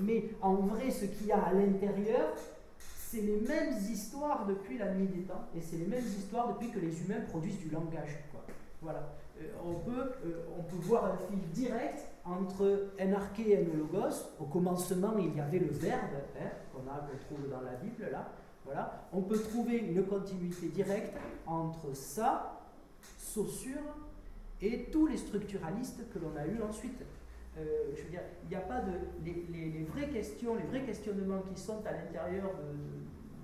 Mais en vrai, ce qu'il y a à l'intérieur, c'est les mêmes histoires depuis la nuit des temps, et c'est les mêmes histoires depuis que les humains produisent du langage. Quoi. Voilà. On peut voir un fil direct entre Enarché et Logos. Au commencement, il y avait le verbe qu'on trouve dans la Bible là. Voilà. On peut trouver une continuité directe entre ça, Saussure, et tous les structuralistes que l'on a eus ensuite. Je veux dire, il n'y a pas de les vraies questions, les vrais questionnements qui sont à l'intérieur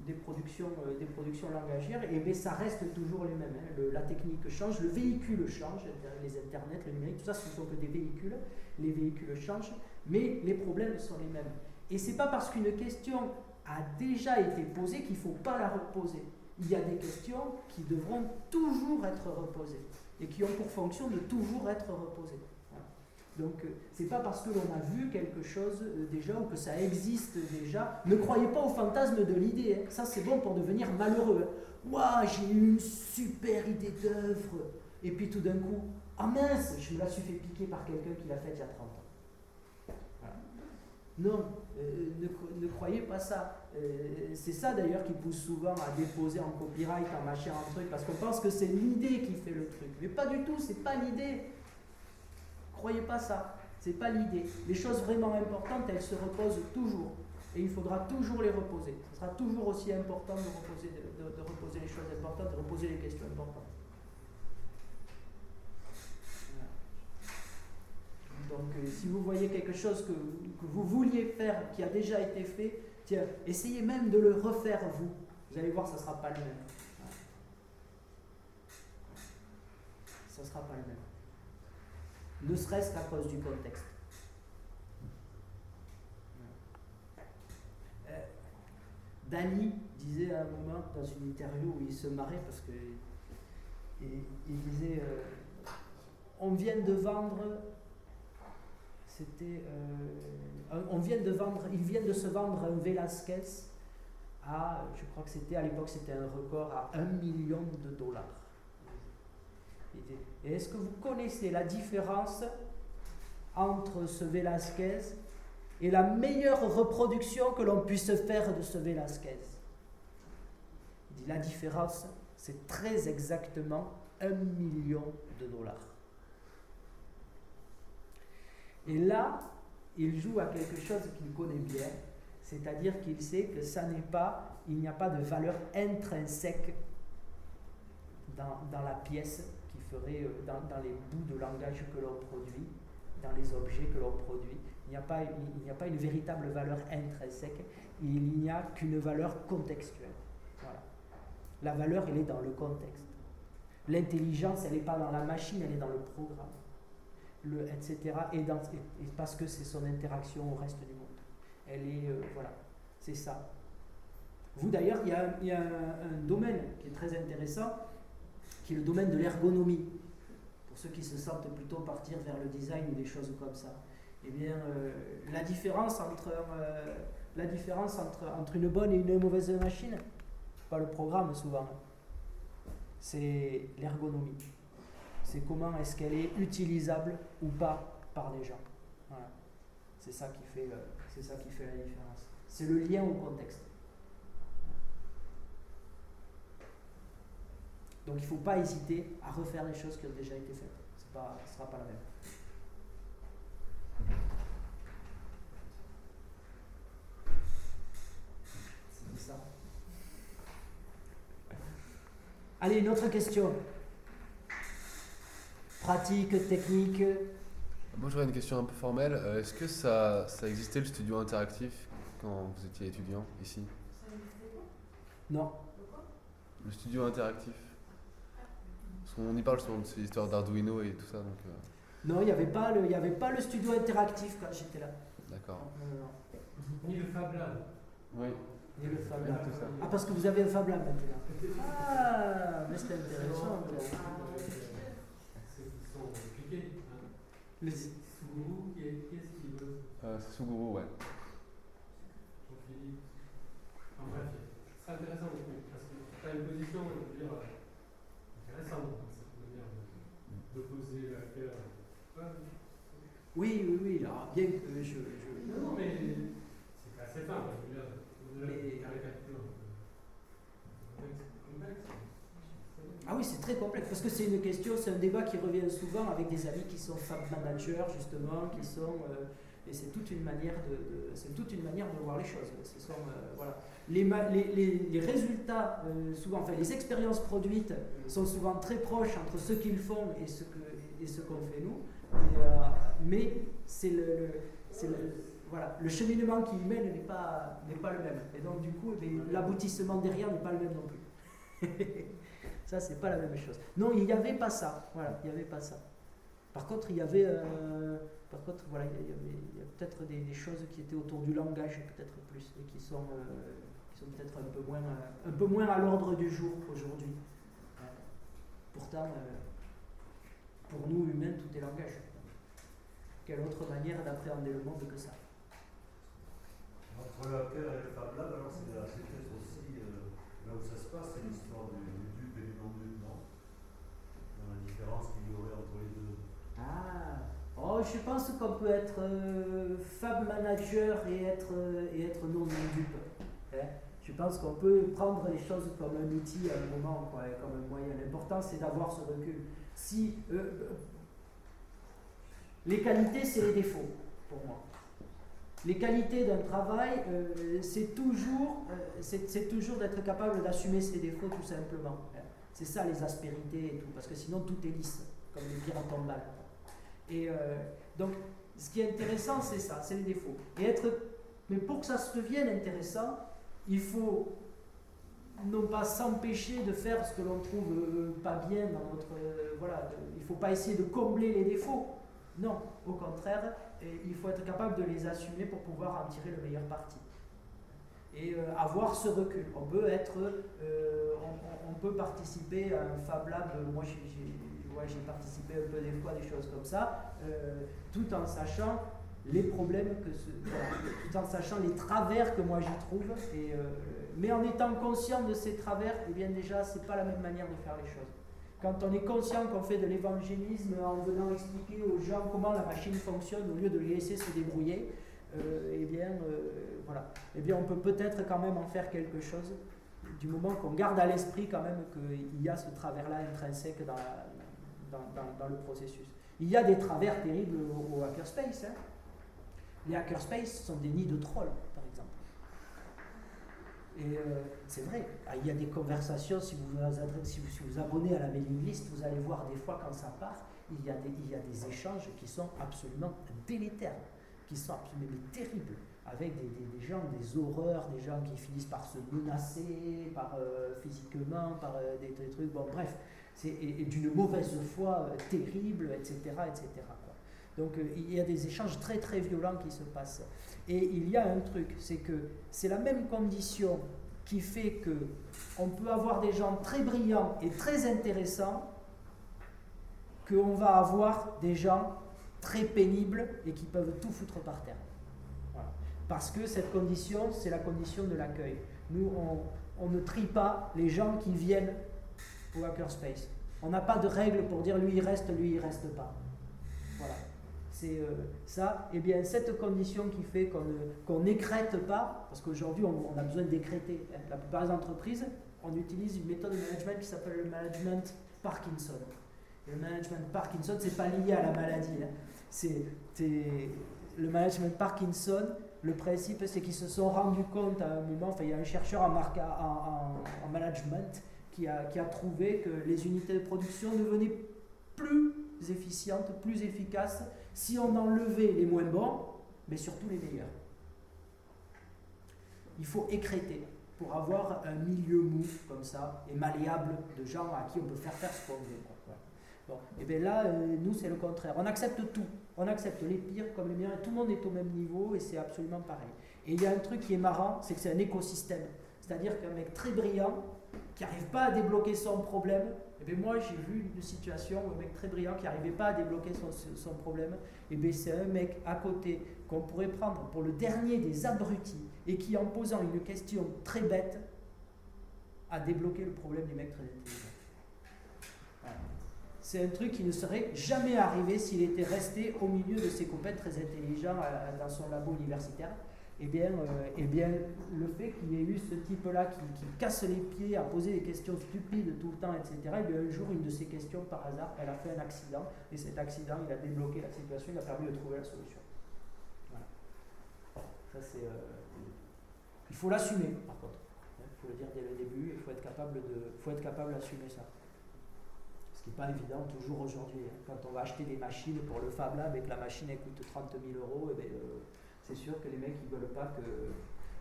des productions langagières, et bien ça reste toujours les mêmes. La technique change, le véhicule change, les internets, le numérique, tout ça, ce ne sont que des véhicules. Les véhicules changent, mais les problèmes sont les mêmes. Et c'est pas parce qu'une question a déjà été posée qu'il ne faut pas la reposer. Il y a des questions qui devront toujours être reposées et qui ont pour fonction de toujours être reposées. Donc, c'est pas parce que l'on a vu quelque chose déjà ou que ça existe déjà. Ne croyez pas au fantasme de l'idée. Hein. Ça, c'est bon pour devenir malheureux. Waouh, j'ai eu une super idée d'œuvre. Et puis tout d'un coup, ah mince, je me la suis fait piquer par quelqu'un qui l'a faite il y a 30 ans. Voilà. Non, ne croyez pas ça. C'est ça d'ailleurs qui pousse souvent à déposer en copyright, en machin, en truc, parce qu'on pense que c'est l'idée qui fait le truc. Mais pas du tout, c'est pas l'idée. Croyez pas ça, c'est pas l'idée. Les choses vraiment importantes, elles se reposent toujours. Et il faudra toujours les reposer. Ce sera toujours aussi important de reposer les choses importantes, de reposer les questions importantes. Voilà. Donc, si vous voyez quelque chose que vous vouliez faire, qui a déjà été fait, tiens, essayez même de le refaire vous. Vous allez voir, ça ne sera pas le même. Voilà. Ça ne sera pas le même. Ne serait-ce qu'à cause du contexte. Dali disait à un moment dans une interview où il se marrait parce que il disait on vient de vendre ils viennent de se vendre un Velázquez à, je crois que c'était à l'époque, c'était un record à $1 million. Et est-ce que vous connaissez la différence entre ce Velázquez et la meilleure reproduction que l'on puisse faire de ce Velázquez? Il dit la différence, c'est très exactement $1 million. Et là, il joue à quelque chose qu'il connaît bien, c'est-à-dire qu'il sait que il n'y a pas de valeur intrinsèque dans la pièce qui ferait dans les bouts de langage que l'on produit, dans les objets que l'on produit. Il n'y a pas une véritable valeur intrinsèque, il n'y a qu'une valeur contextuelle. Voilà. La valeur, elle est dans le contexte. L'intelligence, elle n'est pas dans la machine, elle est dans le programme. Etc. Et parce que c'est son interaction au reste du monde. Elle est, voilà, c'est ça. Vous d'ailleurs, il y a un domaine qui est très intéressant, qui est le domaine de l'ergonomie. Pour ceux qui se sentent plutôt partir vers le design ou des choses comme ça. Eh bien, la différence entre une bonne et une mauvaise machine, pas le programme souvent, c'est l'ergonomie. C'est comment est-ce qu'elle est utilisable ou pas par les gens. Voilà. C'est ça qui fait la différence. C'est le lien au contexte. Donc il ne faut pas hésiter à refaire les choses qui ont déjà été faites. Ce ne sera pas la même. C'est ça. Allez, une autre question. Pratique, technique. Moi j'aurais une question un peu formelle. Est-ce que ça existait le studio interactif quand vous étiez étudiant ici? Non. Le studio interactif. Parce qu'on y parle souvent de ces histoires d'Arduino et tout ça. Donc, Non, il n'y avait pas le studio interactif quand j'étais là. D'accord. Non. Ni le Fab Lab. Oui. Ni le Fab Lab. Tout ça. Ah, parce que vous avez un Fab Lab maintenant. Ah, mais c'est intéressant. Ils sont compliqués. Le- Sous qui est-ce qui veut C'est Suguru, ouais. Jean-Philippe. En bref, c'est intéressant parce que tu as une position, je veux dire, intéressante. Ça veut dire d'opposer la guerre. Oui. Alors, bien que je... Non, mais c'est assez simple. Je veux dire, au-delà de Mais- la caricature. C'est complexe. Ah oui, c'est très complexe, parce que c'est une question, c'est un débat qui revient souvent avec des amis qui sont fab managers, justement, qui sont... et c'est toute une manière de voir les choses. Ce sont, voilà. Les résultats, souvent, enfin, les expériences produites sont souvent très proches entre ce qu'ils font et ce qu'on fait nous. Mais c'est voilà, le cheminement qui y mène n'est pas le même. Et donc, du coup, l'aboutissement derrière n'est pas le même non plus. Ça, c'est pas la même chose. Non, il n'y avait pas ça. Voilà, il n'y avait pas ça. Par contre, il y avait, voilà, il y a peut-être des choses qui étaient autour du langage, peut-être plus, et qui sont peut-être un peu moins à l'ordre du jour aujourd'hui. Pourtant, pour nous humains, tout est langage. Quelle autre manière d'appréhender le monde que ça? Entre la Terre et le Fab Lab, alors c'est peut-être aussi là où ça se passe, c'est l'histoire du dupe et du non-dupe, non? Dans la différence qu'il y aurait entre les deux. Ah, oh, je pense qu'on peut être fab manager et être non-dupe. Hein? Je pense qu'on peut prendre les choses comme un outil à un moment, quoi, comme un moyen. L'important, c'est d'avoir ce recul. Si les qualités, c'est les défauts, pour moi. Les qualités d'un travail, c'est toujours d'être capable d'assumer ses défauts, tout simplement. C'est ça, les aspérités et tout, parce que sinon, tout est lisse, comme les pierres en tombale. Et donc, ce qui est intéressant, c'est ça, c'est les défauts. Mais pour que ça se devienne intéressant, il faut non pas s'empêcher de faire ce que l'on trouve pas bien dans notre... voilà, il ne faut pas essayer de combler les défauts. Non, au contraire, il faut être capable de les assumer pour pouvoir en tirer le meilleur parti. Et avoir ce recul. On peut participer à un Fab Lab. Moi, j'ai participé un peu des fois à des choses comme ça, tout en sachant les problèmes tout en sachant les travers que moi j'y trouve, mais en étant conscient de ces travers, eh bien déjà c'est pas la même manière de faire les choses. Quand on est conscient qu'on fait de l'évangélisme en venant expliquer aux gens comment la machine fonctionne au lieu de les laisser se débrouiller, voilà, eh bien on peut peut-être quand même en faire quelque chose, du moment qu'on garde à l'esprit quand même qu'il y a ce travers-là intrinsèque dans le processus. Il y a des travers terribles au hackerspace. Hein. Les hackerspace sont des nids de trolls, par exemple. Et c'est vrai, il y a des conversations, si vous abonnez à la mailing list, vous allez voir des fois quand ça part, il y a des échanges qui sont absolument délétères, qui sont absolument terribles, avec des gens, des horreurs, des gens qui finissent par se menacer, physiquement, par des trucs, bon bref, et d'une mauvaise foi terrible, etc. etc. quoi. Donc il y a des échanges très très violents qui se passent. Et il y a un truc, c'est que c'est la même condition qui fait qu'on peut avoir des gens très brillants et très intéressants, qu'on va avoir des gens très pénibles et qui peuvent tout foutre par terre. Voilà. Parce que cette condition, c'est la condition de l'accueil. Nous, on ne trie pas les gens qui viennent au hackerspace. On n'a pas de règle pour dire lui il reste pas. Voilà. C'est ça, et bien cette condition qui fait qu'on n'écrète pas, parce qu'aujourd'hui on a besoin d'écréter. La plupart des entreprises, on utilise une méthode de management qui s'appelle le management Parkinson. Le management Parkinson, c'est pas lié à la maladie. Hein. Le management Parkinson, le principe c'est qu'ils se sont rendus compte à un moment, enfin il y a un chercheur en management qui a trouvé que les unités de production devenaient plus efficientes, plus efficaces si on enlevait les moins bons, mais surtout les meilleurs. Il faut écréter pour avoir un milieu mou comme ça et malléable de gens à qui on peut faire ce qu'on veut. Bon, et bien là, nous c'est le contraire. On accepte tout. On accepte les pires comme les meilleurs. Tout le monde est au même niveau et c'est absolument pareil. Et il y a un truc qui est marrant, c'est que c'est un écosystème. C'est-à-dire qu'un mec très brillant qui n'arrive pas à débloquer son problème, et bien moi j'ai vu une situation où un mec très brillant qui n'arrivait pas à débloquer son problème, et bien c'est un mec à côté qu'on pourrait prendre pour le dernier des abrutis et qui en posant une question très bête a débloqué le problème des mecs très intelligents. Voilà. C'est un truc qui ne serait jamais arrivé s'il était resté au milieu de ses copains très intelligents dans son labo universitaire. Eh bien, le fait qu'il y ait eu ce type-là qui casse les pieds à poser des questions stupides tout le temps, etc., et bien un jour, une de ces questions, par hasard, elle a fait un accident, et cet accident, il a débloqué la situation, il a permis de trouver la solution. Voilà. Ça, c'est... Il faut l'assumer, par contre. Il faut le dire dès le début, il faut être capable d'assumer ça. Ce qui n'est pas évident toujours aujourd'hui. Hein. Quand on va acheter des machines pour le Fab Lab et que la machine elle coûte 30 000 €, et bien, c'est sûr que les mecs ne veulent pas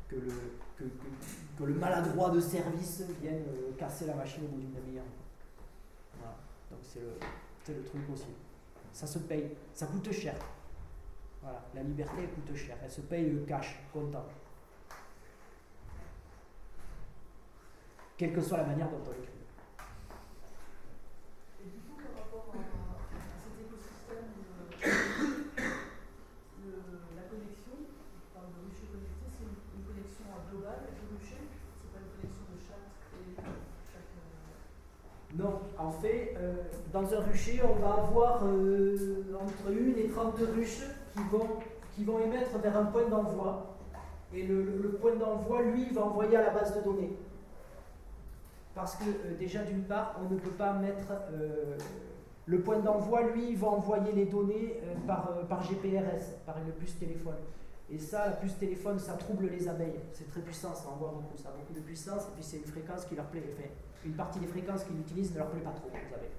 que le maladroit de service vienne casser la machine au bout d'une demi-heure. Voilà. Donc c'est le truc aussi. Ça se paye, ça coûte cher. Voilà. La liberté elle coûte cher, elle se paye cash, comptant. Quelle que soit la manière dont on l'écrit. Et du coup, par rapport à cet écosystème, la connexion, on parle de rucher connecté, c'est une connexion globale du rucher, c'est pas une connexion de chaque Non, en fait, dans un rucher, on va avoir entre 1 et 30 ruches qui vont émettre vers un point d'envoi. Et le point d'envoi, lui, va envoyer à la base de données. Parce que déjà d'une part, on ne peut pas mettre le point d'envoi, lui, il va envoyer les données par GPRS, par une puce téléphone. Et ça, la puce téléphone, ça trouble les abeilles. C'est très puissant, ça envoie beaucoup, ça a beaucoup de puissance. Et puis c'est une fréquence qui leur plaît. Enfin, une partie des fréquences qu'ils utilisent ne leur plaît pas trop, les abeilles.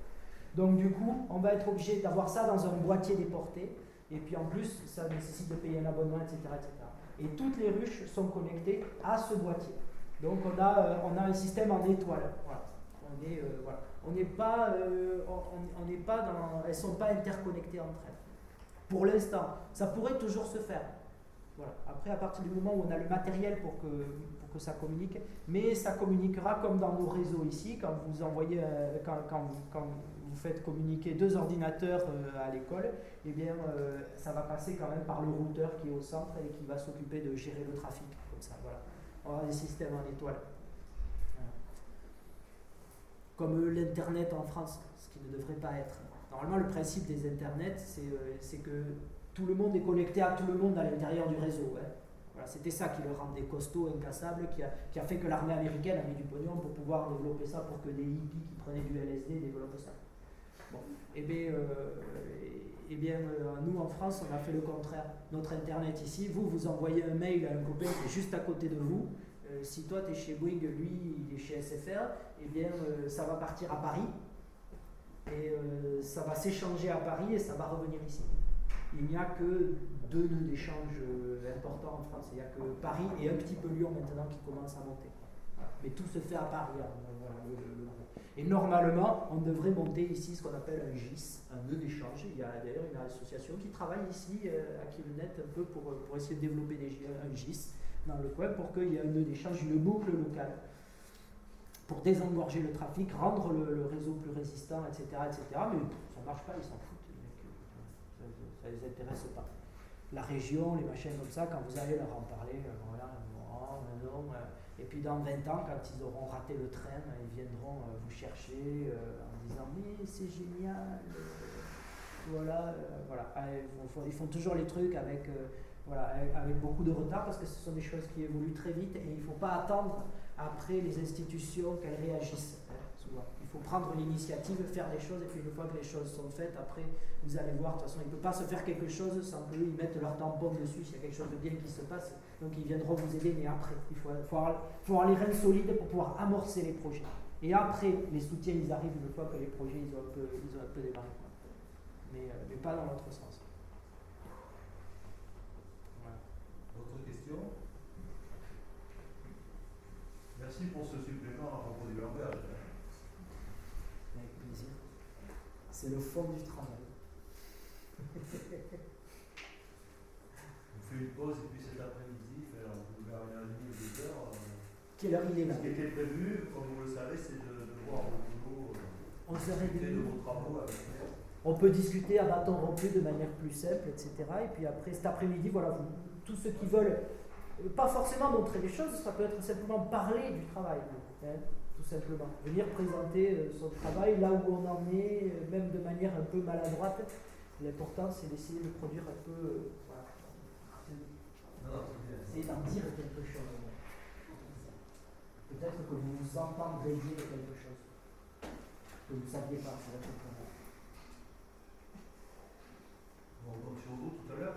Donc du coup, on va être obligé d'avoir ça dans un boîtier déporté. Et puis en plus, ça nécessite de payer un abonnement, etc., etc. Et toutes les ruches sont connectées à ce boîtier. Donc on a un système en étoile. Voilà. On n'est pas dans, elles sont pas interconnectées entre elles. Pour l'instant, ça pourrait toujours se faire. Voilà. Après, à partir du moment où on a le matériel pour que ça communique, mais ça communiquera comme dans nos réseaux ici, quand vous envoyez, quand vous faites communiquer 2 ordinateurs à l'école, eh bien, ça va passer quand même par le routeur qui est au centre et qui va s'occuper de gérer le trafic, comme ça. Voilà. On aura des systèmes en étoile. Voilà. Comme l'Internet en France, ce qui ne devrait pas être. Normalement, le principe des Internets, c'est que tout le monde est connecté à tout le monde à l'intérieur du réseau. Hein. Voilà, c'était ça qui le rendait costaud, inclassable, qui a fait que l'armée américaine a mis du pognon pour pouvoir développer ça, pour que des hippies qui prenaient du LSD développent ça. Bon. Nous en France, on a fait le contraire. Notre Internet ici, vous envoyez un mail à un copain qui est juste à côté de vous, Si toi tu es chez Bouygues, lui il est chez SFR, eh bien ça va partir à Paris et ça va s'échanger à Paris et ça va revenir ici. Il n'y a que 2 nœuds d'échange importants en France. Il n'y a que Paris et un petit peu Lyon maintenant qui commencent à monter. Mais tout se fait à Paris. Hein. Voilà, et normalement, on devrait monter ici ce qu'on appelle un GIS, un nœud d'échange. Il y a d'ailleurs une association qui travaille ici à Killenet un peu pour essayer de développer un GIS dans le coin pour qu'il y ait un nœud d'échange, une boucle locale, pour désengorger le trafic, rendre le réseau plus résistant, etc. etc. Mais ça ne marche pas, ils s'en foutent. Ça ne les intéresse pas. La région, les machins comme ça, quand vous allez leur en parler, voilà, non. Et puis dans 20 ans, quand ils auront raté le train, ils viendront vous chercher en disant mais c'est génial, voilà. Ils font toujours les trucs avec beaucoup de retard parce que ce sont des choses qui évoluent très vite et il ne faut pas attendre après les institutions qu'elles réagissent. Souvent. Il faut prendre l'initiative, faire les choses et puis une fois que les choses sont faites, après vous allez voir, de toute façon il ne peut pas se faire quelque chose sans qu'eux ils mettent leur tampon dessus, s'il y a quelque chose de bien qui se passe, donc ils viendront vous aider, mais après, il faut avoir les reins solides pour pouvoir amorcer les projets. Et après, les soutiens ils arrivent une fois que les projets ils ont un peu démarré. Mais pas dans l'autre sens. Voilà. D'autres questions? Merci pour ce supplément à propos du langage. Avec plaisir. C'est le fond du travail. On fait une pause et puis cet après-midi, vers 1h30 ou 2h. Quelle heure il est là? Ce qui était prévu, comme vous le savez, c'est de voir au boulot de vos travaux avec nous. On peut discuter à bâton rompu de manière plus simple, etc. Et puis après, cet après-midi, voilà, tous ceux qui veulent, pas forcément montrer des choses, ça peut être simplement parler du travail, hein, tout simplement. Venir présenter son travail, là où on en est, même de manière un peu maladroite. L'important, c'est d'essayer de produire un peu, essayer d'en dire quelque chose. Peut-être que vous vous entendrez dire quelque chose que vous ne saviez pas. On compte sur vous tout à l'heure.